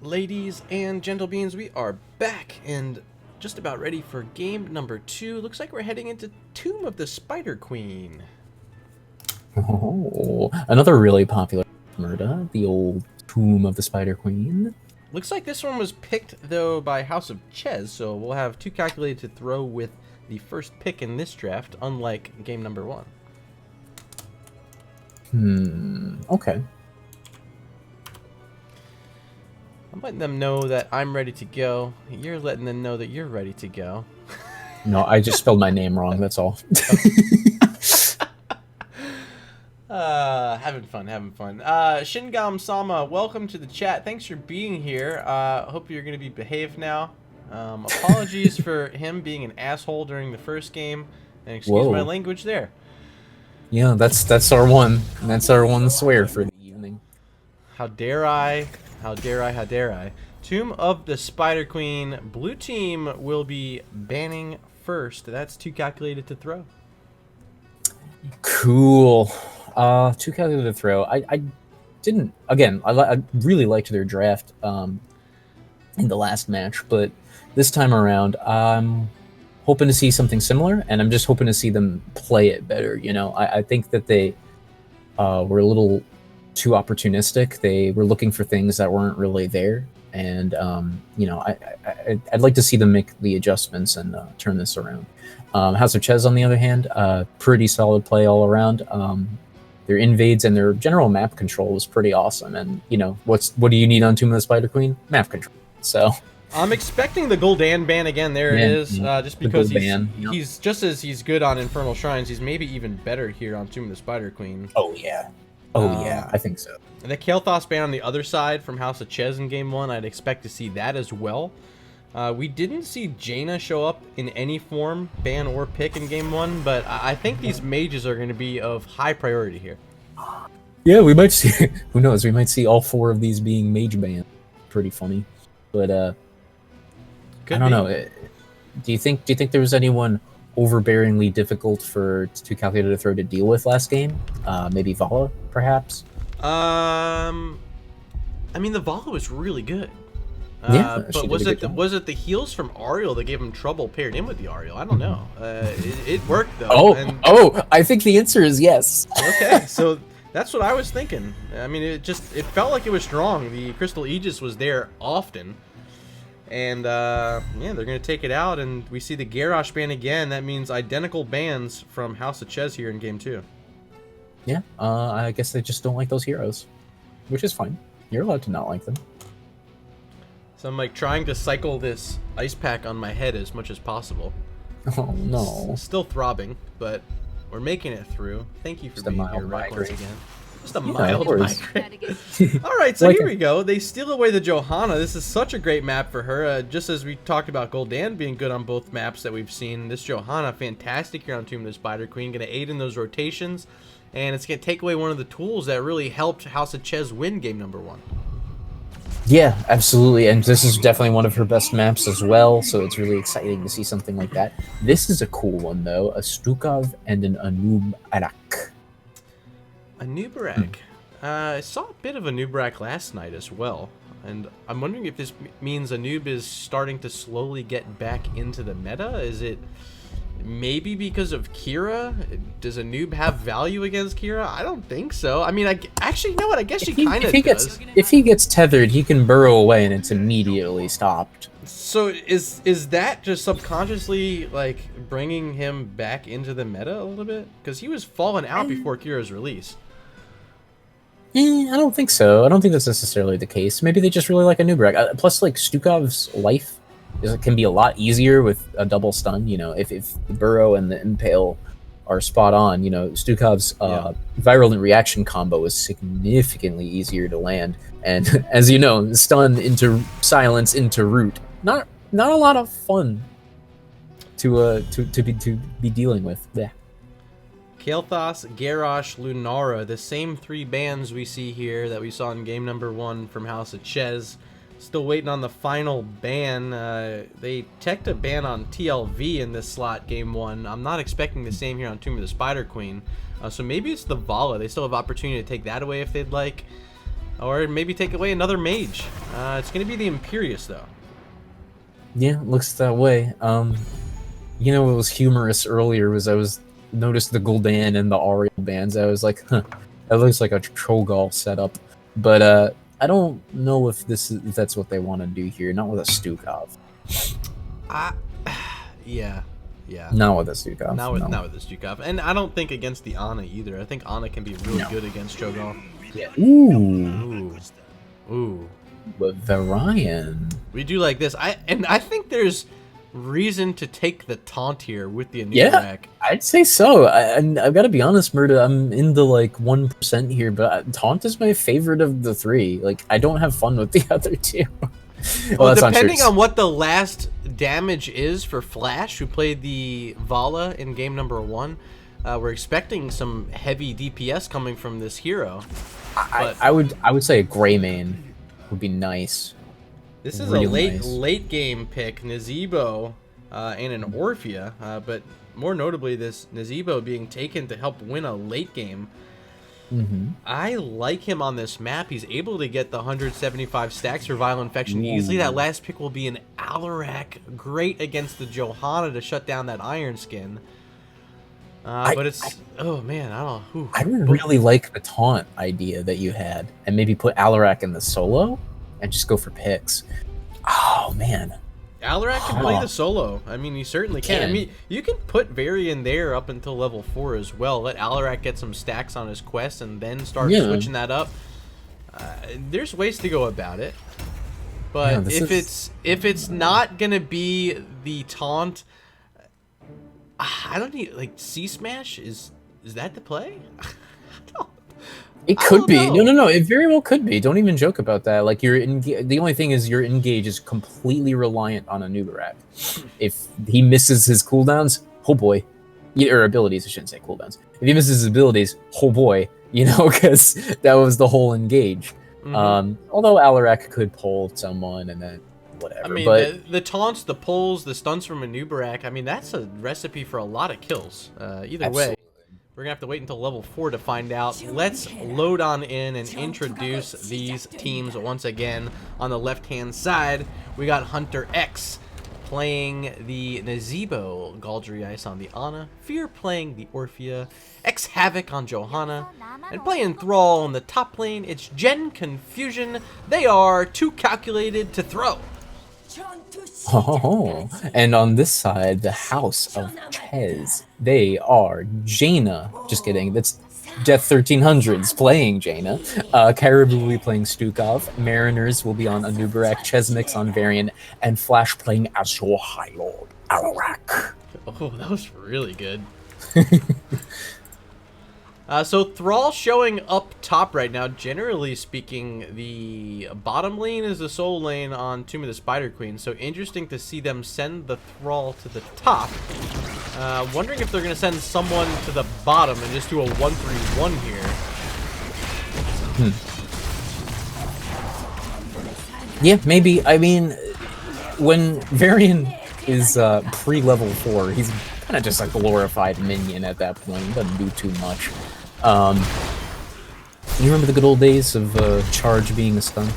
Ladies and gentle beans, we are back and just about ready for game number 2. Looks like we're heading into Tomb of the Spider Queen. Oh, another really popular murder, the old Tomb of the Spider Queen. Looks like this one was picked, though, by House of Chez, so we'll have 2Calculated2Throw with the first pick in this draft, unlike game number 1. Okay. I'm letting them know that I'm ready to go. You're letting them know that you're ready to go. No, I just spelled my name wrong, that's all. Having fun. Shingam Sama, welcome to the chat. Thanks for being here. Hope you're going to be behaved now. Apologies for him being an asshole during the first game, and excuse my language there. Yeah, that's our one. That's our one swear for the evening. How dare I? How dare I? How dare I? Tomb of the Spider Queen. Blue team will be banning first. That's 2Calculated2Throw. Cool. 2Calculated2Throw. I didn't. Again, I really liked their draft in the last match, but this time around, I'm hoping to see something similar, and I'm just hoping to see them play it better. You know, I think that they were a little too opportunistic. They were looking for things that weren't really there, and you know, I'd like to see them make the adjustments and turn this around. House of Chez, on the other hand, pretty solid play all around. Their invades and their general map control was pretty awesome. And you know, what do you need on Tomb of the Spider Queen? Map control. So I'm expecting the Gul'dan ban again. There it is. Just because he's just as he's good on Infernal Shrines, he's maybe even better here on Tomb of the Spider Queen. Oh yeah. Oh yeah, I think so. And the Kael'thas ban on the other side from House of Chez in game 1, I'd expect to see that as well. We didn't see Jaina show up in any form, ban or pick in game 1, but I think these mages are going to be of high priority here. Yeah, we might see. Who knows? We might see all 4 of these being mage banned. Pretty funny, but I don't know. Do you think there was anyone overbearingly difficult for 2Calculated2Throw to deal with last game? Maybe Vala, perhaps. I mean, the Vala was really good. Yeah, but was it the heals from Ariel that gave him trouble paired in with the Ariel? I don't know. It worked though. I think the answer is yes. Okay, so that's what I was thinking. I mean, it felt like it was strong. The Crystal Aegis was there often, and yeah, they're gonna take it out, and we see the Garrosh ban again. That means identical bans from House of Chez here in game 2. Yeah, I guess they just don't like those heroes, which is fine. You're allowed to not like them. So I'm like trying to cycle this ice pack on my head as much as possible. Oh no. Still throbbing, but we're making it through. Thank you for being here, Reckless, again. Just a mild migraine. Alright, so here we go. They steal away the Johanna. This is such a great map for her. Just as we talked about Gul'dan being good on both maps that we've seen, this Johanna, fantastic here on Tomb of the Spider Queen. Going to aid in those rotations, and it's going to take away one of the tools that really helped House of Chez win game number 1. Yeah, absolutely, and this is definitely one of her best maps as well, so it's really exciting to see something like that. This is a cool one, though, a Stukov and an Anub-Arak. Anub-Arak. I saw a bit of Anub-Arak last night as well, and I'm wondering if this means Anub is starting to slowly get back into the meta. Is it maybe because of Kira? Does Anub have value against Kira? I don't think so. I mean, actually, you know what? I guess she kind of does. If he gets tethered, he can burrow away and it's immediately stopped. So is that just subconsciously like bringing him back into the meta a little bit? Because he was falling out before Kira's release. I don't think so. I don't think that's necessarily the case. Maybe they just really like Anub-Arak. Plus, like, Stukov's life can be a lot easier with a double stun. You know, if the Burrow and the Impale are spot on, you know, Stukov's virulent reaction combo is significantly easier to land. And as you know, stun into silence into root, not a lot of fun to be dealing with. Yeah. Kael'thas, Garrosh, Lunara, the same 3 bans we see here that we saw in game number 1 from House of Chez. Still waiting on the final ban. They teched a ban on TLV in this slot game 1. I'm not expecting the same here on Tomb of the Spider Queen. So maybe it's the Vala. They still have opportunity to take that away if they'd like. or maybe take away another mage. It's going to be the Imperious, though. Yeah, looks that way. You know what was humorous earlier was I noticed the Gul'dan and the Ariel bands. I was like, huh, that looks like a Trollgall setup. But I don't know if that's what they want to do here. Not with a Stukov. Yeah. Not with a Stukov. Not with the Stukov. And I don't think against the Ana either. I think Ana can be really good against Cho'Gall. Yeah. Ooh. With the Ryan. We do like this. I think there's reason to take the taunt here with the Anub'arak. Yeah, I'd say so. I've got to be honest, Murda, I'm in the like 1% here, but taunt is my favorite of the three. Like, I don't have fun with the other two. Well, depending on what the last damage is for Flash, who played the Vala in game number 1, we're expecting some heavy DPS coming from this hero. I would say a Greymane would be nice. This is really a late game pick, Nazebo and an Orphea, but more notably this Nazebo being taken to help win a late game. I like him on this map. He's able to get the 175 stacks for Viral Infection easily. That last pick will be an Alarak, great against the Johanna to shut down that Iron Skin. But it's, oh man, I don't know. I really like the taunt idea that you had, and maybe put Alarak in the solo and just go for picks. Oh man, Alarak can play the solo. I mean, he certainly can. I mean, you can put Varian there up until level 4 as well. Let Alarak get some stacks on his quest and then start switching that up. There's ways to go about it. But if it's not gonna be the taunt, I don't need, like, C Smash is that the play? It could be. No. It very well could be. Don't even joke about that. Like, the only thing is your engage is completely reliant on Anub'arak. If he misses his cooldowns, oh boy. Or abilities, I shouldn't say cooldowns. If he misses his abilities, oh boy. You know, because that was the whole engage. Although Alarak could pull someone and then whatever. I mean, but the taunts, the pulls, the stunts from Anub'arak, I mean, that's a recipe for a lot of kills. Either way. We're going to have to wait until level 4 to find out. Let's load on in and introduce these teams once again. On the left-hand side, we got Hunter X playing the Nazebo, Galdry Ice on the Ana, Fear playing the Orphea, X Havoc on Johanna, and playing Thrall on the top lane. It's Gen Confusion. They are 2Calculated2Throw. Oh, and on this side, the House of Chez. They are Jaina. Just kidding. That's Death 1300s playing Jaina. Caribou will be playing Stukov. Mariners will be on Anub'arak. Chesmix on Varian. And Flash playing as your High Lord, Alarak. Oh, that was really good. So Thrall showing up top right now. Generally speaking, the bottom lane is the soul lane on Tomb of the Spider Queen. So interesting to see them send the Thrall to the top. Wondering if they're going to send someone to the bottom and just do a 1-3-1 here. Yeah, maybe. I mean, when Varian is pre-level 4, he's kind of just a glorified minion at that point. He doesn't do too much. You remember the good old days of Charge being a stun?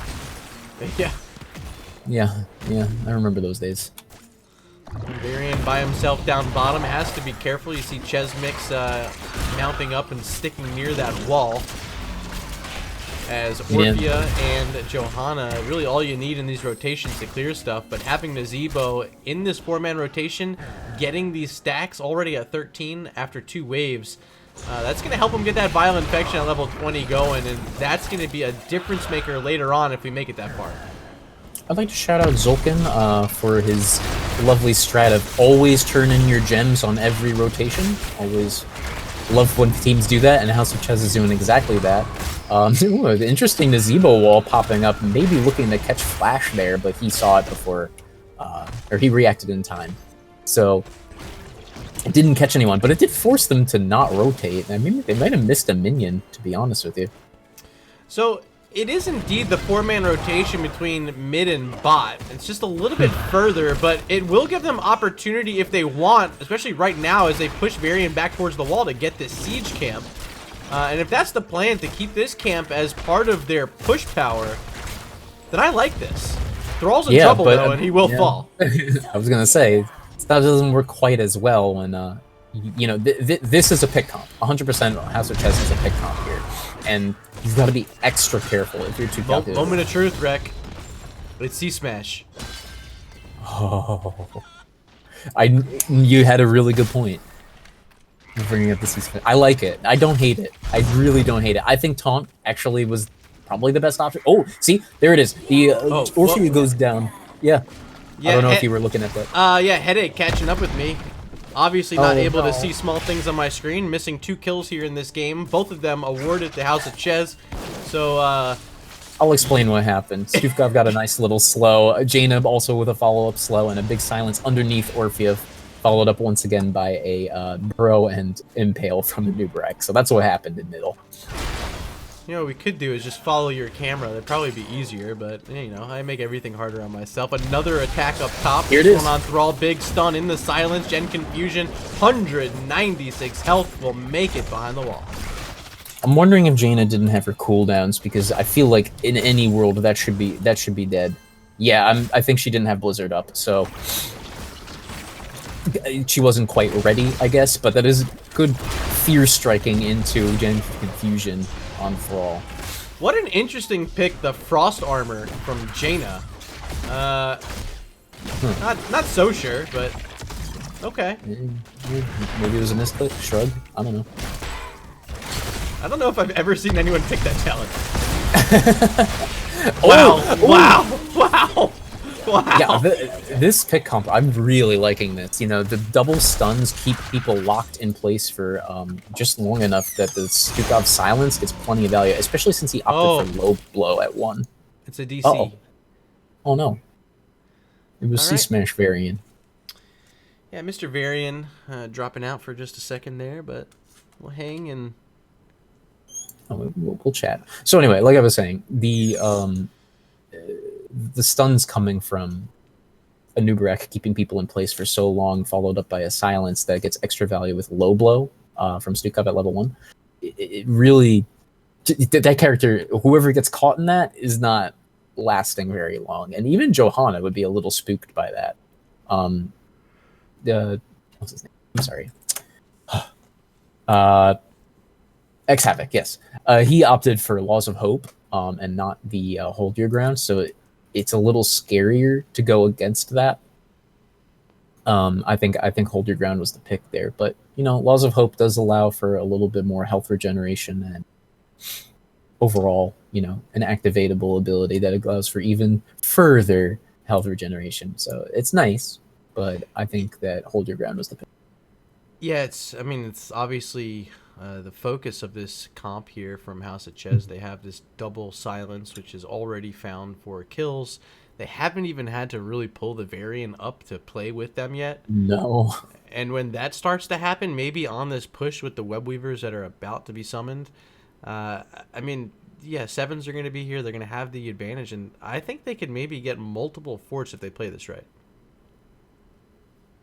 Yeah, I remember those days. Varian by himself down bottom has to be careful. You see Chesmix mounting up and sticking near that wall. As Orphea and Johanna, really all you need in these rotations to clear stuff, but having Nazebo in this 4-man rotation, getting these stacks already at 13 after 2 waves, that's going to help him get that Viral Infection at level 20 going, and that's going to be a difference maker later on if we make it that far. I'd like to shout out Zolkin for his lovely strat of always turn in your gems on every rotation. Always love when teams do that, and House of Chez is doing exactly that. The interesting Nazebo wall popping up, maybe looking to catch Flash there, but he saw it before, or he reacted in time. So it didn't catch anyone, but it did force them to not rotate. I mean, they might have missed a minion, to be honest with you. So it is indeed the 4-man rotation between mid and bot. It's just a little bit further, but it will give them opportunity if they want, especially right now as they push Varian back towards the wall to get this siege camp. And if that's the plan, to keep this camp as part of their push power, then I like this. Thrall's in trouble, though, and he will fall. I was going to say, that doesn't work quite as well when, you know, this is a pick comp. 100% House of Chess is a pick comp here. And you've got to be extra careful if you're too calculated. Moment of truth, Rek. It's C-Smash. Oh. You had a really good point. Bringing up the C-Smash. I like it. I don't hate it. I really don't hate it. I think Taunt actually was probably the best option. Oh, see? There it is. The Orpheus goes down. Yeah. I don't know if you were looking at that. Yeah, Headache catching up with me. Obviously not able to see small things on my screen. Missing 2 kills here in this game. Both of them awarded to House of Chez. So, I'll explain what happened. Stufkov got a nice little slow. Jaina also with a follow-up slow and a big silence underneath Orpheus. Followed up once again by a Burrow and Impale from the Nubrek. So that's what happened in middle. You know what we could do is just follow your camera. That'd probably be easier, but, you know, I make everything harder on myself. Another attack up top. Here it is. One on Thrall. Big stun in the silence. Gen Confusion. 196 health will make it behind the wall. I'm wondering if Jaina didn't have her cooldowns, because I feel like in any world that should be dead. Yeah, I think she didn't have Blizzard up, so she wasn't quite ready, I guess, but that is good fear striking into Gen Confusion on Thrall. What an interesting pick, the Frost Armor from Jaina. Not so sure, but okay. Maybe it was a misclick, shrug, I don't know. I don't know if I've ever seen anyone pick that talent. Wow. Yeah, this pick comp, I'm really liking this. You know, the double stuns keep people locked in place for just long enough that the Stukov silence gets plenty of value, especially since he opted for low blow at 1. It's a DC. Oh no. It was C-Smash Varian. Yeah, Mr. Varian dropping out for just a second there, but we'll hang and... We'll chat. So anyway, like I was saying, the stuns coming from a Nubrek keeping people in place for so long, followed up by a silence that gets extra value with low blow from Stukov at level 1. It really, that character, whoever gets caught in that is not lasting very long, and even Johanna would be a little spooked by that. What's his name? I'm sorry. X-Havoc, yes. He opted for Laws of Hope and not the Hold Your Ground, so it's a little scarier to go against that. I think Hold Your Ground was the pick there, but you know, Laws of Hope does allow for a little bit more health regeneration and overall, you know, an activatable ability that allows for even further health regeneration. So it's nice, but I think that Hold Your Ground was the pick. Yeah, it's obviously the focus of this comp here from House of Chez. They have this double silence, which is already found for kills. They haven't even had to really pull the Varian up to play with them yet. No. And when that starts to happen, maybe on this push with the web weavers that are about to be summoned, I mean, yeah, 7s are going to be here. They're going to have the advantage, and I think they could maybe get multiple forts if they play this right.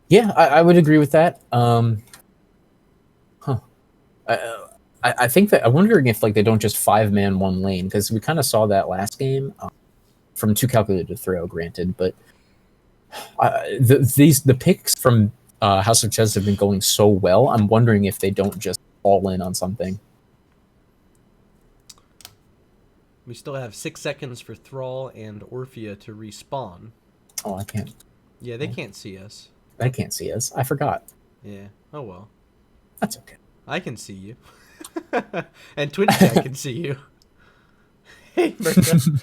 Yeah, I would agree with that. I think that I'm wondering if like they don't just 5-man 1 lane, because we kind of saw that last game from 2Calculated2Throw, granted, but the picks from House of Chez have been going so well. I'm wondering if they don't just all in on something. We still have 6 seconds for Thrall and Orphea to respawn. Oh, I can't. Yeah, they can't see us. They can't see us. I forgot. Yeah. Oh well. That's okay. I can see you. And Twitch chat can see you. Hey, Merca.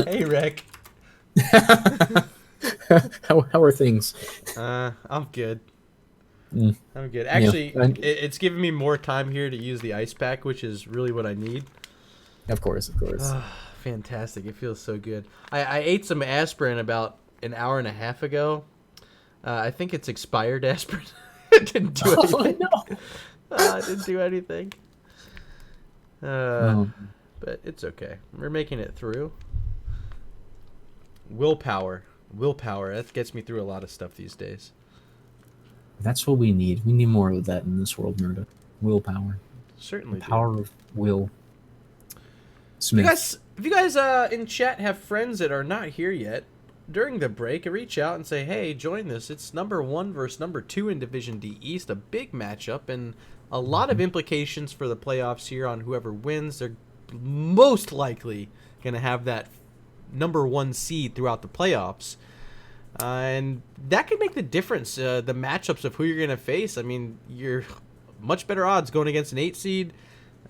Hey, Rek. How are things? I'm good. I'm good. Actually, yeah. It's giving me more time here to use the ice pack, which is really what I need. Of course. Fantastic. It feels so good. I ate some aspirin about an hour and a half ago. I think it's expired aspirin. It didn't do anything. Oh, no. It didn't do anything. But it's okay. We're making it through. Willpower. That gets me through a lot of stuff these days. That's what we need. We need more of that in this world, Murda. Willpower. Certainly. Power of Will Smith. Smith. If you guys in chat have friends that are not here yet, during the break, reach out and say, hey, join this. It's number 1 versus number 2 in Division D East, a big matchup, and a lot of implications for the playoffs here on whoever wins. They're most likely going to have that number 1 seed throughout the playoffs. And that could make the difference, the matchups of who you're going to face. I mean, you're much better odds going against an 8 seed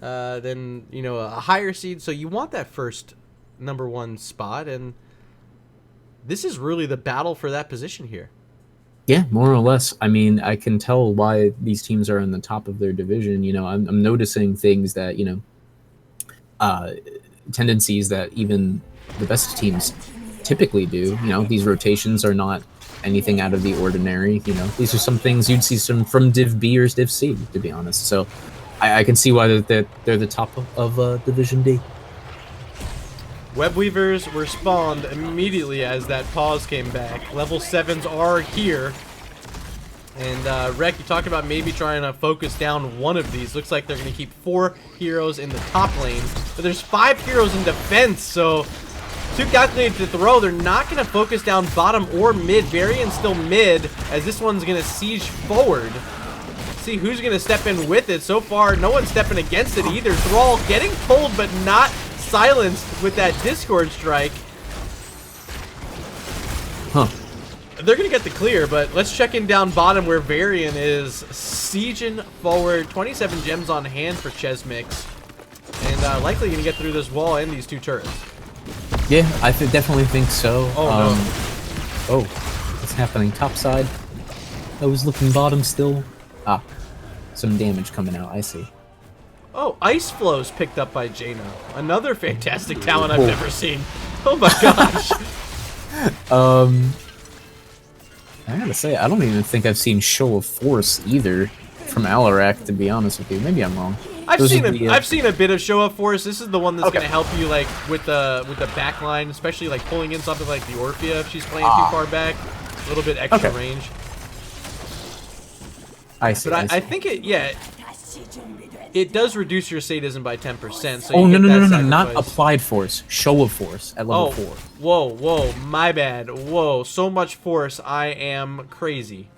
than, you know, a higher seed. So you want that first number 1 spot, and this is really the battle for that position here. Yeah, more or less. I mean, I can tell why these teams are in the top of their division. You know, I'm noticing things that, you know, tendencies that even the best teams typically do. You know, these rotations are not anything out of the ordinary. You know, these are some things you'd see from Div B or Div C, to be honest. So I can see why they're the top of Division D. Web Weavers were spawned immediately as that pause came back. Level 7s are here. And Rek, you talked about maybe trying to focus down one of these. Looks like they're going to keep 4 heroes in the top lane. But there's 5 heroes in defense, so 2Calculated2Throw, they're not going to focus down bottom or mid. Varian's still mid, as this one's going to siege forward. See who's going to step in with it. So far, no one's stepping against it either. Thrall getting pulled, but not silenced with that Discord strike. Huh. They're going to get the clear, but let's check in down bottom where Varian is sieging forward. 27 gems on hand for Chesmix. And likely going to get through this wall and these 2 turrets. Yeah, I definitely think so. Oh, no. Oh, what's happening? Top side. I was looking bottom still. Ah, some damage coming out. I see. Oh, Ice Flow's picked up by Jaina. Another fantastic talent I've never seen. Oh my gosh. I gotta say, I don't even think I've seen Show of Force either from Alarak, to be honest with you. Maybe I'm wrong. I've seen a bit of Show of Force. This is the one that's gonna help you like with the back line, especially like pulling in something like the Orphea if she's playing too far back. A little bit extra range. I see. But I think it does reduce your sadism by 10%. So oh, you no, sacrifice. not Applied Force. Show of Force at level 4. Whoa, my bad. Whoa, so much force. I am crazy.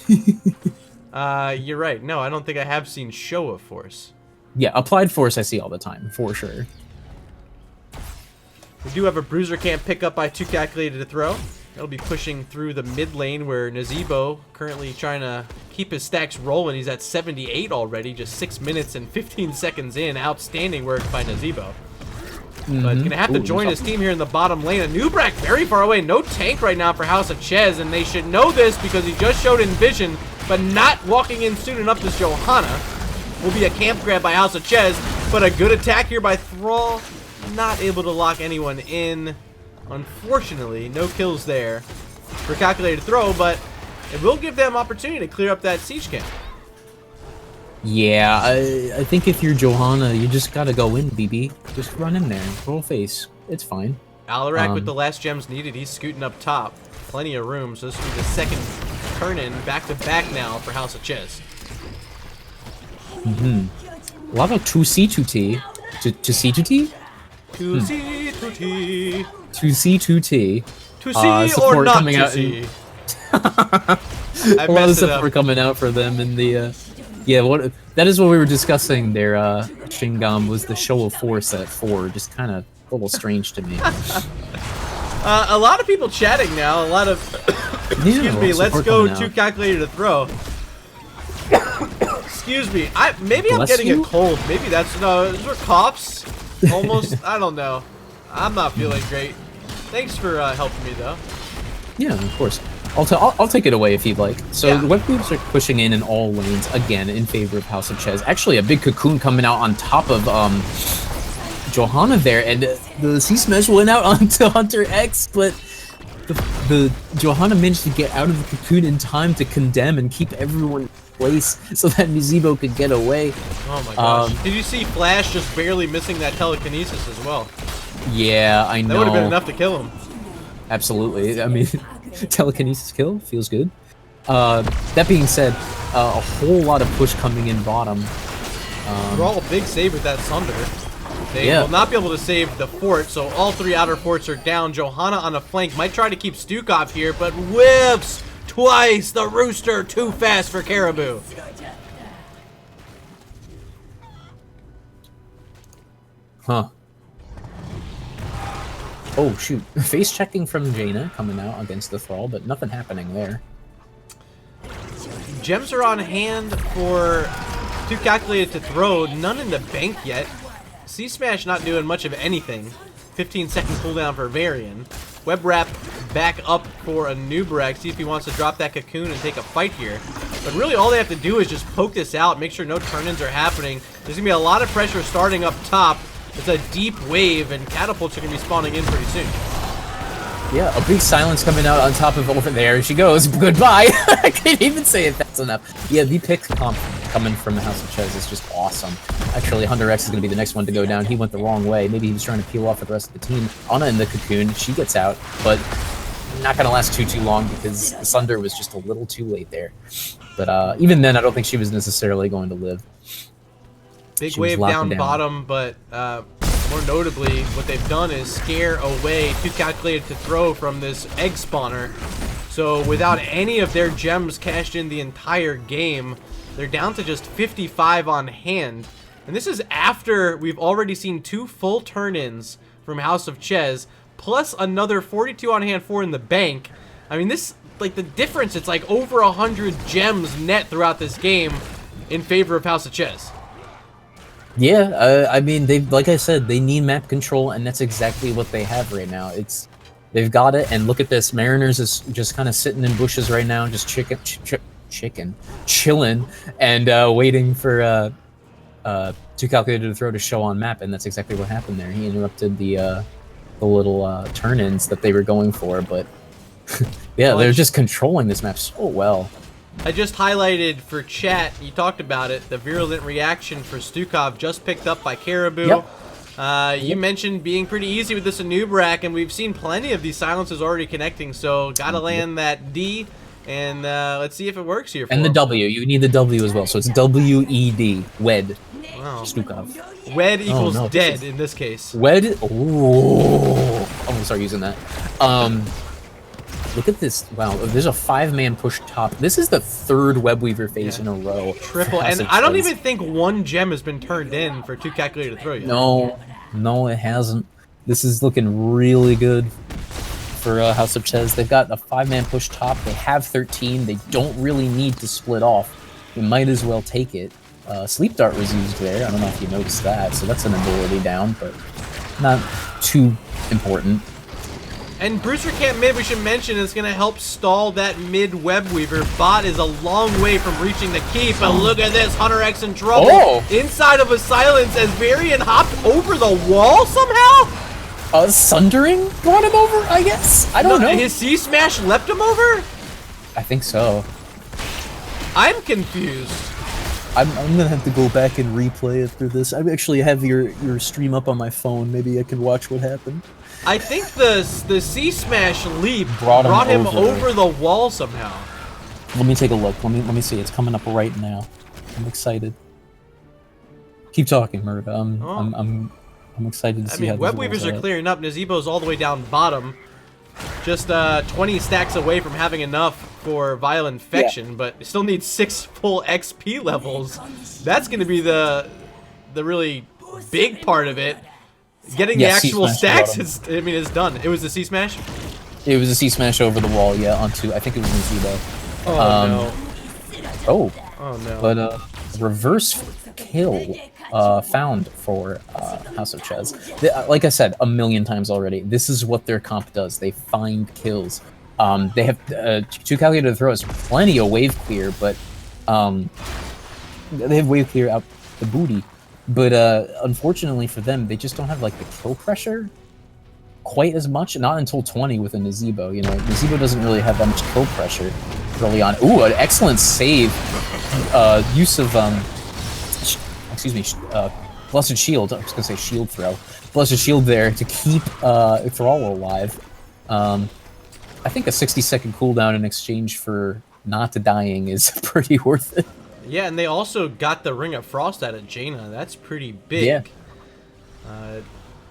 You're right. No, I don't think I have seen Show of Force. Yeah, Applied Force I see all the time, for sure. We do have a Bruiser Camp pickup by 2Calculated2Throw. That'll be pushing through the mid lane where Nazeebo currently trying to keep his stacks rolling. He's at 78 already, just 6 minutes and 15 seconds in. Outstanding work by Nazeebo. But gonna have to join his team here in the bottom lane. A Nubrak very far away. No tank right now for House of Chez, and they should know this because he just showed Envision, but not walking in soon enough. This Johanna will be a camp grab by House of Chez, but a good attack here by Thrall. Not able to lock anyone in. Unfortunately, no kills there for Calculated2Throw, but it will give them opportunity to clear up that siege camp. Yeah, I think if you're Johanna, you just gotta go in, BB. Just run in there, roll face. It's fine. Alarak with the last gems needed. He's scooting up top. Plenty of room, so this will be the second turn-in back-to-back now for House of Chez. A lot of 2C2T. 2C2T? 2C2T. 2C2T. To see or not coming to out see? A lot of support coming out for them in the yeah, that is what we were discussing there. Shingam was the Show of Force at 4, just kind of a little strange to me. A lot of people chatting now. A lot of excuse me. Let's go to Calculated2Throw. Excuse me. Maybe I'm getting a cold. Maybe that's those are coughs. Almost. I don't know. I'm not feeling great. Thanks for helping me though. Yeah, of course. I'll take it away if you'd like. So the web groups are pushing in all lanes again in favor of House of Chez. Actually, a big cocoon coming out on top of Johanna there, and the C Smash went out onto Hunter X, but the Johanna managed to get out of the cocoon in time to condemn and keep everyone in place so that Nazeebo could get away. Oh my gosh! Did you see Flash just barely missing that telekinesis as well? Yeah, I know. That would have been enough to kill him. Absolutely. I mean, telekinesis kill feels good. That being said, a whole lot of push coming in bottom. Thrall, big save with that Sunder. They will not be able to save the fort, so all 3 outer forts are down. Johanna on a flank might try to keep Stukov here, but whips twice. The Rooster too fast for Caribou. Huh. Oh, shoot. Face checking from Jaina coming out against the Thrall, but nothing happening there. Gems are on hand for 2Calculated2Throw. None in the bank yet. C-Smash not doing much of anything. 15-second cooldown for Varian. Web Wrap back up for a Nubrek. See if he wants to drop that Cocoon and take a fight here. But really all they have to do is just poke this out, make sure no turn-ins are happening. There's going to be a lot of pressure starting up top. It's a deep wave, and catapults are going to be spawning in pretty soon. Yeah, a big silence coming out on top of over there. She goes, goodbye. I can't even say it fast enough. Yeah, the pick comp coming from the House of Chez is just awesome. Actually, Hunter X is going to be the next one to go down. He went the wrong way. Maybe he was trying to peel off with the rest of the team. Anna in the Cocoon, she gets out, but not going to last too long because the Sunder was just a little too late there. But even then, I don't think she was necessarily going to live. Big wave down bottom, but more notably, what they've done is scare away 2Calculated2Throw from this egg spawner. So without any of their gems cashed in the entire game, they're down to just 55 on hand. And this is after we've already seen 2 full turn-ins from House of Chez, plus another 42 on hand, 4 in the bank. I mean, this, like, the difference, it's like over 100 gems net throughout this game in favor of House of Chez. Yeah, I mean, they, like I said, they need map control, and that's exactly what they have right now. They've got it, and look at this. Mariners is just kind of sitting in bushes right now, just chilling, and waiting for 2Calculated2Throw to show on map, and that's exactly what happened there. He interrupted the little turn-ins that they were going for, but yeah, they're just controlling this map so well. I just highlighted for chat, you talked about it, the virulent reaction for Stukov just picked up by Caribou. Yep. You mentioned being pretty easy with this Anubrak, and we've seen plenty of these silences already connecting, so gotta land that D, and let's see if it works here for And the him. W, you need the W as well, so it's W-E-D, WED, Wow. Stukov. Wed equals no, dead in this case. WED, oh, I'm gonna start using that. Look at this. Wow, there's a 5-man push top. This is the 3rd Webweaver phase in a row. Triple, and I don't even think 1 gem has been turned in for 2Calculated2Throw yet. No, it hasn't. This is looking really good for House of Chez. They've got a 5-man push top. They have 13. They don't really need to split off. You might as well take it. Sleep Dart was used there. I don't know if you noticed that. So that's an ability down, but not too important. And Brewster Camp mid, we should mention, is going to help stall that mid Webweaver. Bot is a long way from reaching the keep, but look at this, Hunter X in trouble. Inside of a silence as Varian hopped over the wall somehow? Sundering brought him over, I guess? I don't know. His C-Smash leapt him over? I think so. I'm confused. I'm gonna have to go back and replay after this. I actually have your stream up on my phone. Maybe I can watch what happened. I think the C-Smash leap brought him over the wall somehow. Let me take a look. Let me see. It's coming up right now. I'm excited. Keep talking, Murda. I'm excited to see how Webweavers are clearing up. Nazebo's all the way down bottom. Just 20 stacks away from having enough for Vile Infection, but still needs 6 full XP levels. That's going to be the really big part of it. Getting the actual stacks is done. It was the C-Smash? It was a C-Smash over the wall, yeah, onto, I think it was Nazebo. Oh no. But reverse kill found for House of Chez. Like I said a million times already, this is what their comp does. They find kills. They have 2Calculated2Throw has plenty of wave clear, but they have wave clear out the booty. But unfortunately for them, they just don't have like the kill pressure quite as much. Not until 20 with a Nazebo. You know, Nazebo doesn't really have that much kill pressure early on. Ooh, an excellent save. Use of Blessed Shield. I was gonna say Shield Throw. Blessed Shield there to keep Thrall alive. I think a 60-second cooldown in exchange for not dying is pretty worth it. Yeah, and they also got the Ring of Frost out of Jaina. That's pretty big. Yeah.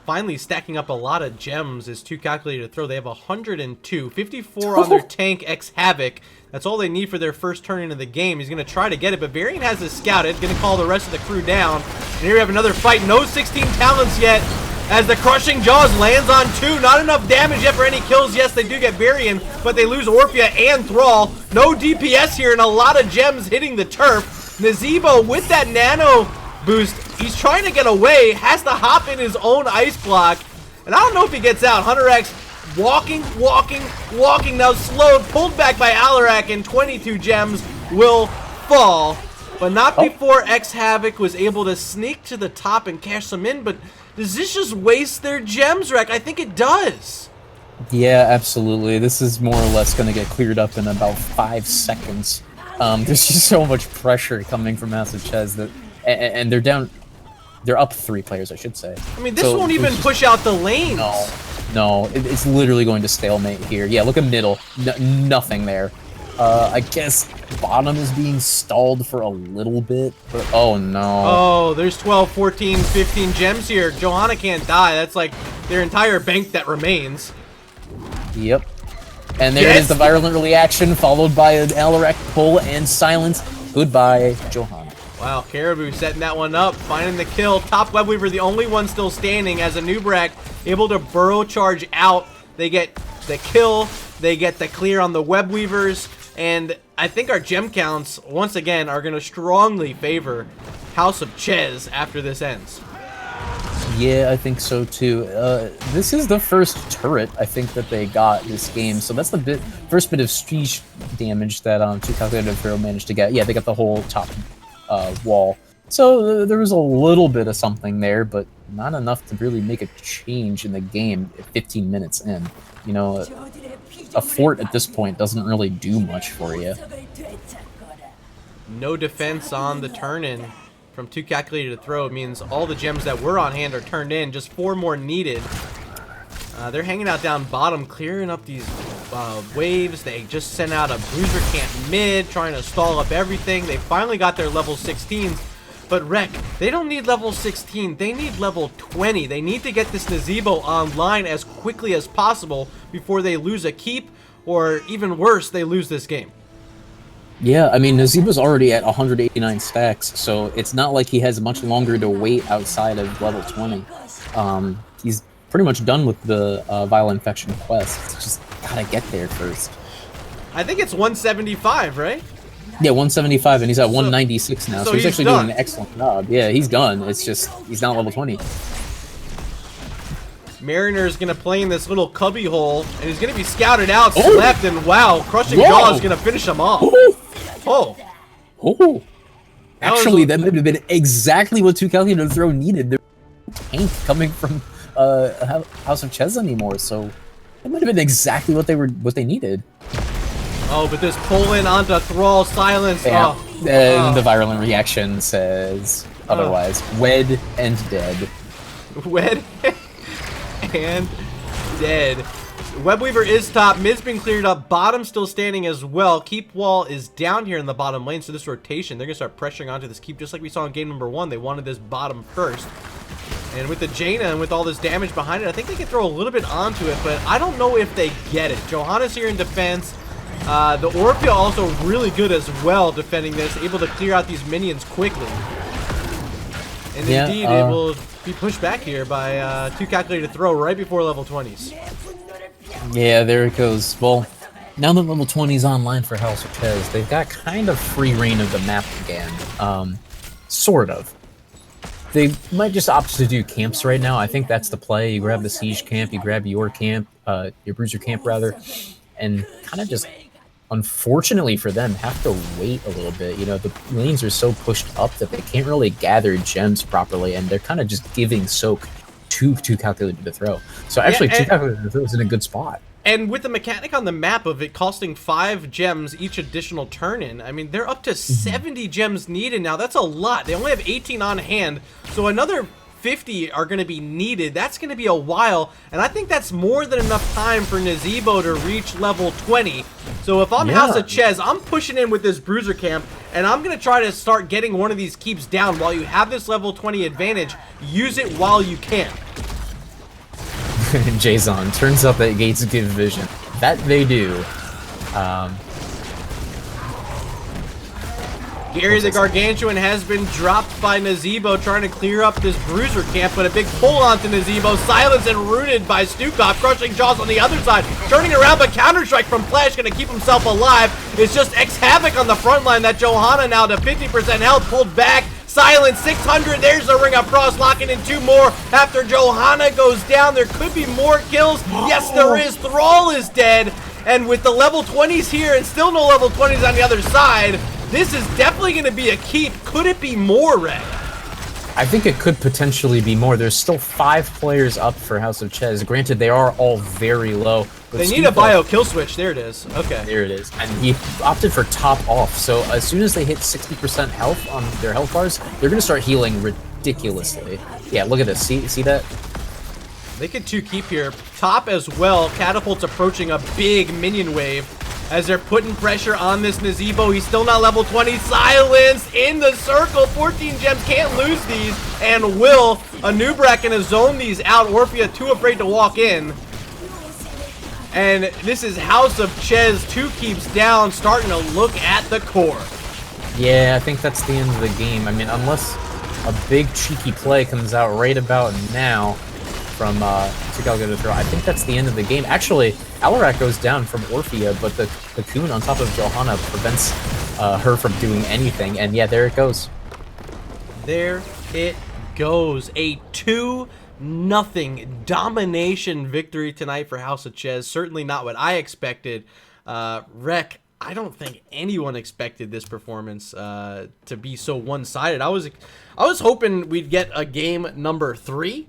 Finally stacking up a lot of gems is 2Calculated2Throw. They have 102, 54 on their tank X Havoc. That's all they need for their first turn into the game. He's going to try to get it, but Varian has his scouted. Going to call the rest of the crew down. And here we have another fight. No 16 talents yet as the Crushing Jaws lands on 2. Not enough damage yet for any kills. Yes, they do get Varian, but they lose Orphea and Thrall. No DPS here and a lot of gems hitting the turf. Nazeebo with that nano boost. He's trying to get away, has to hop in his own ice block, and I don't know if he gets out. Hunter X walking, now slowed, pulled back by Alarak, and 22 gems will fall, but not before X Havoc was able to sneak to the top and cash some in. But does this just waste their gems, Rek? I think it does. Yeah, absolutely. This is more or less going to get cleared up in about 5 seconds. There's just so much pressure coming from Massive Chez that, and they're down. They're up 3 players, I should say. I mean, this won't even push out the lanes. No, it's literally going to stalemate here. Yeah, look at middle. Nothing there. I guess bottom is being stalled for a little bit. But, oh, no. Oh, there's 12, 14, 15 gems here. Johanna can't die. That's like their entire bank that remains. Yep. And there is the Virulent Reaction, followed by an Alarak pull and silence. Goodbye, Johanna. Wow, Caribou setting that one up, finding the kill. Top Webweaver, the only one still standing, as a Nubrak able to burrow charge out. They get the kill, they get the clear on the Webweavers, and I think our gem counts, once again, are going to strongly favor House of Chez after this ends. Yeah, I think so too. This is the first turret I think that they got this game, so that's the first bit of siege damage that 2Calculated2Throw managed to get. Yeah, they got the whole top wall. So there was a little bit of something there, but not enough to really make a change in the game 15 minutes in. You know, a fort at this point doesn't really do much for you. No defense on the turn-in from 2Calculated2Throw. It means all the gems that were on hand are turned in, just 4 more needed. They're hanging out down bottom, clearing up these waves. They just sent out a bruiser camp mid, trying to stall up everything. They finally got their level 16s, but Rek, they don't need level 16. They need level 20. They need to get this Nazeebo online as quickly as possible before they lose a keep, or even worse, they lose this game. Yeah, I mean, Nazeebo's already at 189 stacks, so it's not like he has much longer to wait outside of level 20. He's pretty much done with the Vial Infection quest. It's just gotta get there first. I think it's 175, right? Yeah, 175, and he's at 196 now, so he's actually done. doing an excellent job. Yeah, he's done. It's just, he's not level 20. Mariner's gonna play in this little cubby hole, and he's gonna be scouted out, slept, and wow, Crushing Jaws is gonna finish him off. Actually, that might have been exactly what 2Calculated2Throw needed. There was no tank coming from House of Chez anymore, so that might have been exactly what they needed. Oh, but this pull in onto Thrall, silence. Yeah. And the Virulent Reaction says otherwise. Wed and dead. Wed and dead. Webweaver is top. Mid's been cleared up. Bottom still standing as well. Keep wall is down here in the bottom lane, so this rotation, they're going to start pressuring onto this keep just like we saw in game number 1. They wanted this bottom first. And with the Jaina and with all this damage behind it, I think they can throw a little bit onto it, but I don't know if they get it. Johanna's here in defense. The Orphea also really good as well defending this, able to clear out these minions quickly. And indeed, it will be pushed back here by 2Calculated2Throw right before level 20s. Yeah, there it goes. Well, now that level 20 is online for House of Chez, they've got kind of free reign of the map again. Sort of. They might just opt to do camps right now. I think that's the play. You grab the siege camp, you grab your camp, your bruiser camp rather, and kind of just, unfortunately for them, have to wait a little bit. You know, the lanes are so pushed up that they can't really gather gems properly, and they're kind of just giving soak to Calculated2Throw. So actually, 2Calculated2Throw is in a good spot. And with the mechanic on the map of it costing 5 gems each additional turn-in, I mean, they're up to 70 gems needed now. That's a lot. They only have 18 on hand, so another 50 are going to be needed. That's going to be a while, and I think that's more than enough time for Nazeebo to reach level 20. So if I'm House of Chez, I'm pushing in with this Bruiser Camp, and I'm going to try to start getting one of these keeps down while you have this level 20 advantage. Use it while you can. Jason, turns out that gates give vision. That they do. Gary the Gargantuan has been dropped by Nazeebo, trying to clear up this Bruiser Camp, but a big pull onto Nazeebo, silenced and rooted by Stukov, crushing Jaws on the other side, turning around, but Counter-Strike from Flash going to keep himself alive. It's just X-Havoc on the front line. That Johanna now to 50% health, pulled back, silence, 600, there's the Ring of Frost, locking in 2 more after Johanna goes down. There could be more kills. Yes, there is. Thrall is dead, and with the level 20s here and still no level 20s on the other side, this is definitely going to be a keep. Could it be more, Ray? I think it could potentially be more. There's still 5 players up for House of Chez. Granted, they are all very low. They need a bio kill switch. There it is. Okay. There it is. And he opted for top off. So as soon as they hit 60% health on their health bars, they're going to start healing ridiculously. Yeah, look at this. See that? They could 2 keep here. Top as well. Catapult's approaching a big minion wave as they're putting pressure on this Nazeebo. He's still not level 20. Silence in the circle. 14 gems. Can't lose these. And will. Anubrak gonna zone these out. Orphea too afraid to walk in. And this is House of Chez. 2 keeps down. Starting to look at the core. Yeah, I think that's the end of the game. I mean, unless a big cheeky play comes out right about now from 2Calculated2Throw, I think that's the end of the game. Actually, Alarak goes down from Orphea, but the cocoon on top of Johanna prevents her from doing anything. And yeah, there it goes. There it goes. A 2-0 domination victory tonight for House of Chez. Certainly not what I expected. Rec, I don't think anyone expected this performance to be so one-sided. I was hoping we'd get a game number 3.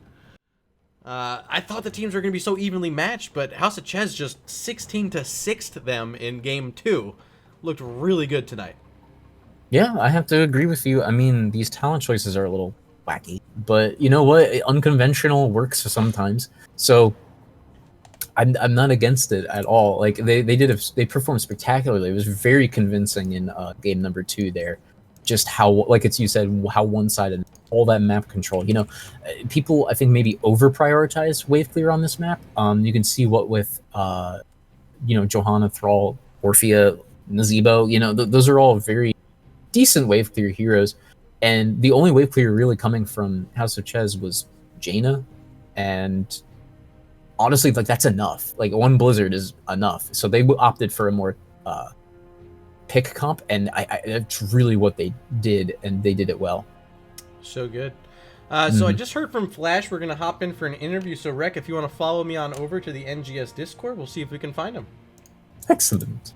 I thought the teams were going to be so evenly matched, but House of Chez just 16-6'd them in game 2. Looked really good tonight. Yeah, I have to agree with you. I mean, these talent choices are a little wacky, but you know what? Unconventional works sometimes. So I'm not against it at all. Like they performed spectacularly. It was very convincing in game number 2 there. Just how, like you said, how one-sided, all that map control. You know, people I think maybe over-prioritize wave clear on this map. You can see what with, you know, Johanna, Thrall, Orphea, Nazeebo. You know, those are all very decent wave clear heroes, and the only wave clear really coming from House of Chez was Jaina, and honestly, like that's enough. Like 1 Blizzard is enough. So they opted for a more pick comp, and that's really what they did, and they did it well. So good. So I just heard from Flash we're gonna hop in for an interview. So Rec, if you want to follow me on over to the NGS Discord, we'll see if we can find him. Excellent.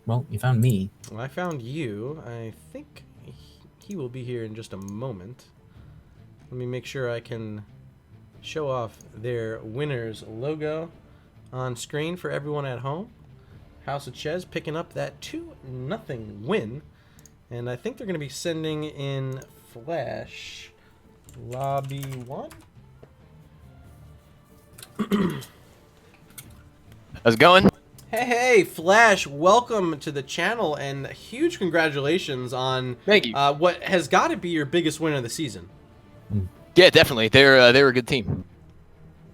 Well, you found me. Well, I found you. I think he will be here in just a moment. Let me make sure I can show off their winner's logo on screen for everyone at home. House of Chez picking up that 2-0 win. And I think they're going to be sending in Flash Lobby 1. How's it going? Hey, Flash, welcome to the channel, and huge congratulations on Thank you. What has got to be your biggest win of the season. Yeah, definitely. They're a good team.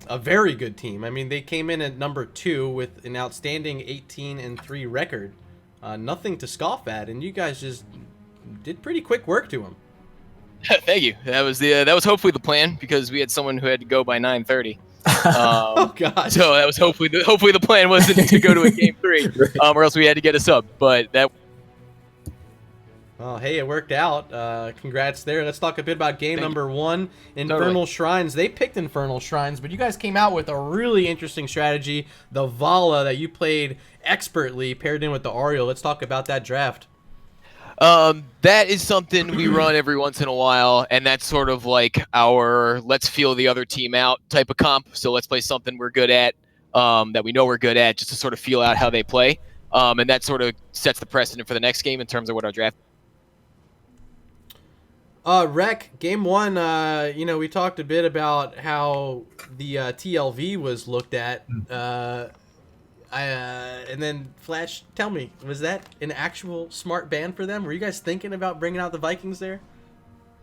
A very good team. I mean, they came in at number 2 with an outstanding 18-3 record. Nothing to scoff at, and you guys just did pretty quick work to them. Thank you. That was hopefully the plan, because we had someone who had to go by 9:30. Oh God! So that was hopefully the plan wasn't to go to a game 3, or else we had to get a sub. But that. Well, hey, it worked out. Congrats there. Let's talk a bit about game number 1, Infernal Shrines. They picked Infernal Shrines, but you guys came out with a really interesting strategy, the Vala, that you played expertly, paired in with the Ariel. Let's talk about that draft. That is something we run every once in a while, and that's sort of like our let's feel the other team out type of comp. So let's play something we're good at, that we know we're good at, just to sort of feel out how they play. And that sort of sets the precedent for the next game in terms of what our draft. Rec, game one, we talked a bit about how the TLV was looked at. And then Flash, tell me, was that an actual smart ban for them? Were you guys thinking about bringing out the Vikings there?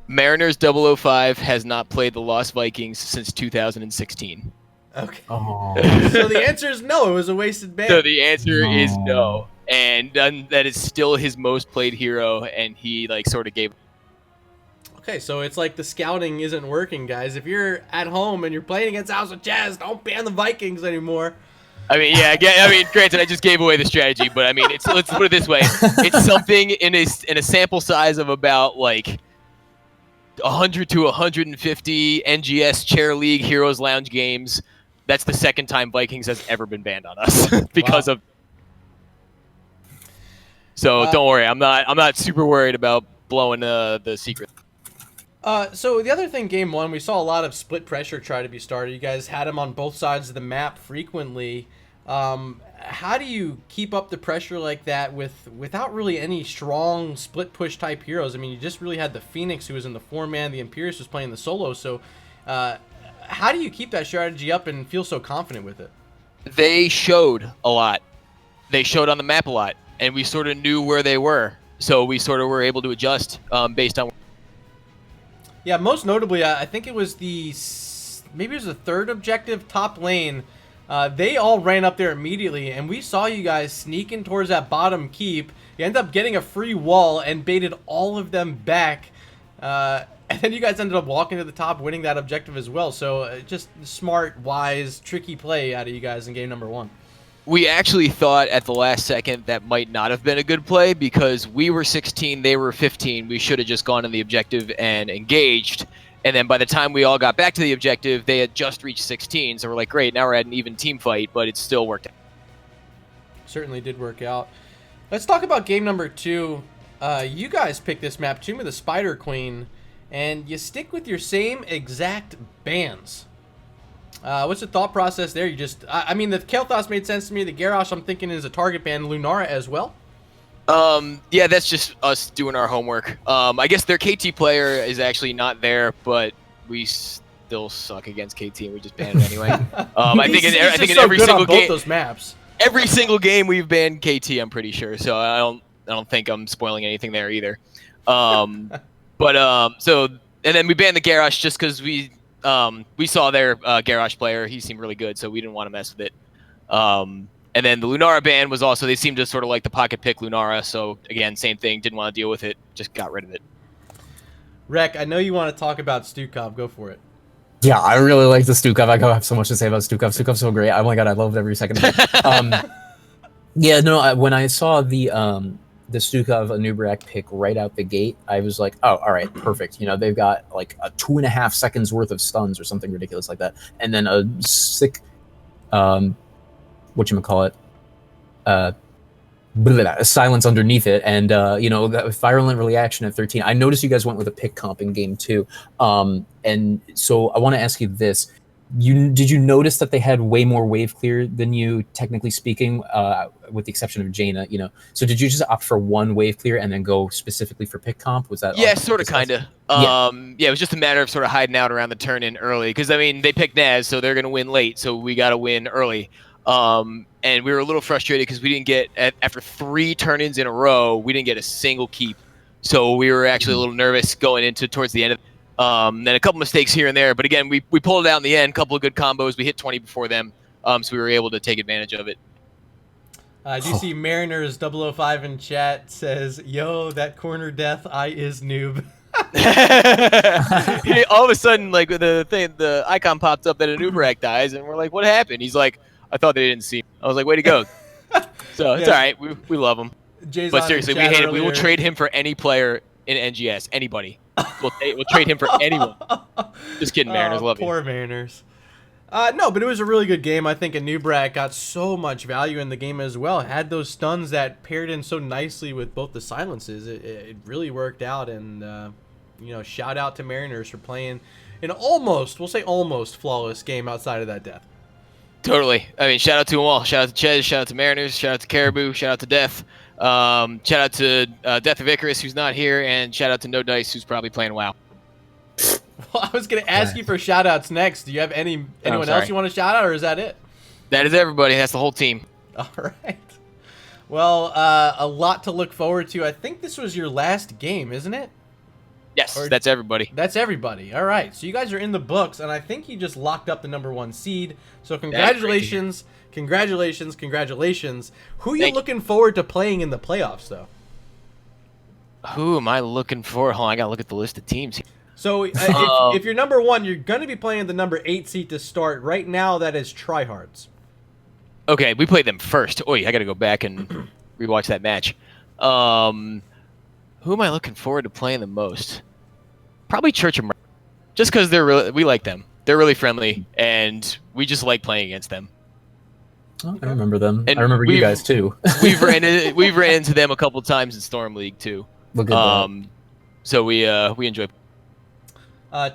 Mariners 005 has not played the Lost Vikings since 2016. Okay. Oh. So the answer is no. It was a wasted ban. So the answer is No. no. And that is still his most played hero, and he sort of gave. Okay, so it's like the scouting isn't working, guys. If you're at home and you're playing against House of Chaz, don't ban the Vikings anymore. I mean, yeah. Granted, I just gave away the strategy, but I mean, let's put it this way: it's something in a sample size of about 100 to 150 NGS Chair League Heroes Lounge games. That's the second time Vikings has ever been banned on us because of. So don't worry, I'm not super worried about blowing the secret. So the other thing, game one, we saw a lot of split pressure try to be started. You guys had them on both sides of the map frequently. How do you keep up the pressure like that without really any strong split push type heroes? I mean, you just really had the Phoenix who was in the 4-man, the Imperius was playing the solo. So how do you keep that strategy up and feel so confident with it? They showed a lot. They showed on the map a lot, and we sort of knew where they were. So we sort of were able to adjust based on. Yeah, most notably, I think it was maybe it was the third objective, top lane. They all ran up there immediately, and we saw you guys sneaking towards that bottom keep. You end up getting a free wall and baited all of them back. And then you guys ended up walking to the top, winning that objective as well. So just smart, wise, tricky play out of you guys in game number one. We actually thought at the last second that might not have been a good play because we were 16, they were 15. We should have just gone to the objective and engaged. And then by the time we all got back to the objective, they had just reached 16. So we're like, great, now we're at an even team fight, but it still worked out. Certainly did work out. Let's talk about game number two. You guys picked this map, Tomb of the Spider Queen, and you stick with your same exact bans. What's the thought process there? You just, I mean, the Kael'thas made sense to me. The Garrosh, I'm thinking, is a target ban. Lunara as well. Yeah, that's just us doing our homework. I guess their KT player is actually not there, but we still suck against KT, and we just banned it anyway. I think in every single game, those maps. Every single game we've banned KT. I'm pretty sure. So I don't think I'm spoiling anything there either. So and then we banned the Garrosh just because we saw their Garrosh player. He seemed really good, so we didn't want to mess with it. And then the Lunara ban was also, they seemed to sort of like the pocket pick Lunara. So again, same thing. Didn't want to deal with it. Just got rid of it. Rec, I know you want to talk about Stukov. Go for it. Yeah, I really like the Stukov. I have so much to say about Stukov. Stukov's so great. Oh my god, I loved every second of it. Yeah, no, when I saw the Stukov Anubrak pick right out the gate, I was like, oh, all right, perfect. You know, they've got like a 2.5 seconds worth of stuns or something ridiculous like that. And then a sick, whatchamacallit, a silence underneath it, and a virulent reaction at 13. I noticed you guys went with a pick comp in game 2, and so I want to ask you this: did you notice that they had way more wave clear than you, technically speaking, with the exception of Jaina? You know, so did you just opt for one wave clear and then go specifically for pick comp? Was that? Yeah, sort of, kind of. Yeah, it was just a matter of sort of hiding out around the turn in early, because I mean they picked Naz, so they're gonna win late, so we got to win early. And we were a little frustrated because we didn't get, after 3 turn-ins in a row, we didn't get a single keep. So we were actually a little nervous going into towards the end of then a couple mistakes here and there. But again, we pulled it out in the end, a couple of good combos. We hit 20 before them, so we were able to take advantage of it. Do you see Mariners 005 in chat says, yo, that corner death, I is noob. All of a sudden, like the icon popped up that Anubrak dies, and we're like, what happened? He's like, I thought they didn't see me. I was like, way to go. So it's all right. We love him. Jay's but seriously, we hate him. We will earlier. trade him for any player in NGS. Anybody. We'll trade him for anyone. Just kidding, Mariners. Love you. Poor Mariners. No, but it was a really good game. I think Anubrak got so much value in the game as well. Had those stuns that paired in so nicely with both the silences. It really worked out. And, shout out to Mariners for playing an almost, we'll say almost flawless game outside of that death. Totally. I mean, shout out to them all. Shout out to Chez, shout out to Mariners, shout out to Caribou, shout out to Death. Shout out to Death of Icarus, who's not here, and shout out to No Dice, who's probably playing WoW. Well, I was going to ask you for shout-outs next. Do you have anyone else you want to shout out, or is that it? That is everybody. That's the whole team. All right. Well, a lot to look forward to. I think this was your last game, isn't it? Yes, that's everybody. That's everybody. All right. So you guys are in the books, and I think you just locked up the #1 seed. So congratulations. Congratulations. Congratulations. Who are you looking forward to playing in the playoffs, though? Who am I looking for? Hold on, I got to look at the list of teams. So if you're #1, you're going to be playing the #8 seed to start. Right now, that is Tryhards. Okay, we played them first. Oh, I got to go back and rewatch that match. Who am I looking forward to playing the most? Probably Church of Mercy. Just because we like them. They're really friendly, and we just like playing against them. Oh, I remember them. And I remember you guys too. we've ran into them a couple times in Storm League too. Look at that. So we enjoy.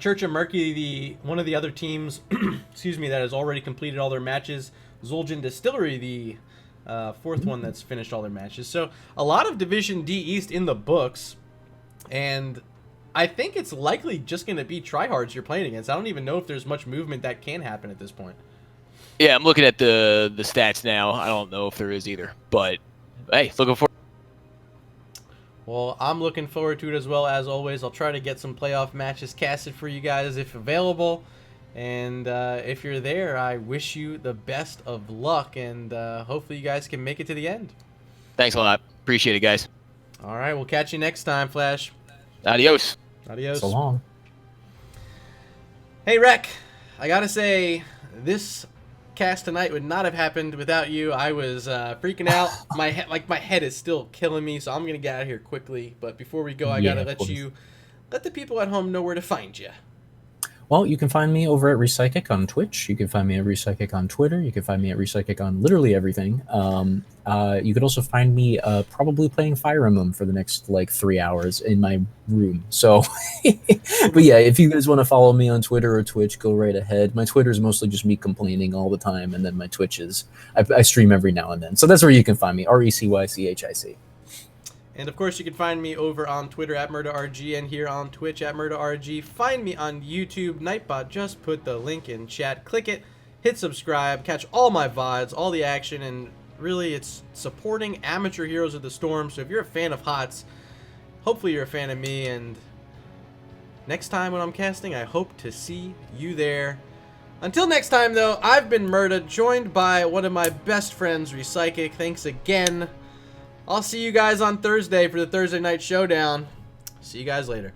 Church of Mercy, one of the other teams, excuse me, that has already completed all their matches. Zul'jin Distillery, the fourth one that's finished all their matches. So a lot of Division D East in the books, and I think it's likely just going to be Tryhards you're playing against. I don't even know if there's much movement that can happen at this point. Yeah, I'm looking at the stats now. I don't know if there is either, but hey, looking forward. Well, I'm looking forward to it as well. As always, I'll try to get some playoff matches casted for you guys if available. And if you're there, I wish you the best of luck, and hopefully you guys can make it to the end. Thanks a lot. Appreciate it, guys. All right, we'll catch you next time, Flash. Adios. Adios. So long. Hey, Rec. I gotta say, this cast tonight would not have happened without you. I was freaking out. My head is still killing me, so I'm gonna get out of here quickly. But before we go, I gotta let the people at home know where to find you. Well, you can find me over at Recyclic on Twitch. You can find me at Recyclic on Twitter. You can find me at Recyclic on literally everything. You could also find me probably playing Fire Emblem for the next 3 hours in my room. So, but yeah, if you guys want to follow me on Twitter or Twitch, go right ahead. My Twitter is mostly just me complaining all the time, and then my Twitch is I stream every now and then. So that's where you can find me, RECYCHIC. And of course, you can find me over on Twitter at MurdaRG and here on Twitch at MurdaRG. Find me on YouTube, Nightbot. Just put the link in chat. Click it, hit subscribe, catch all my VODs, all the action, and really it's supporting amateur heroes of the storm. So if you're a fan of HOTS, hopefully you're a fan of me. And next time when I'm casting, I hope to see you there. Until next time, though, I've been Murda, joined by one of my best friends, Recyclic. Thanks again. I'll see you guys on Thursday for the Thursday Night Showdown. See you guys later.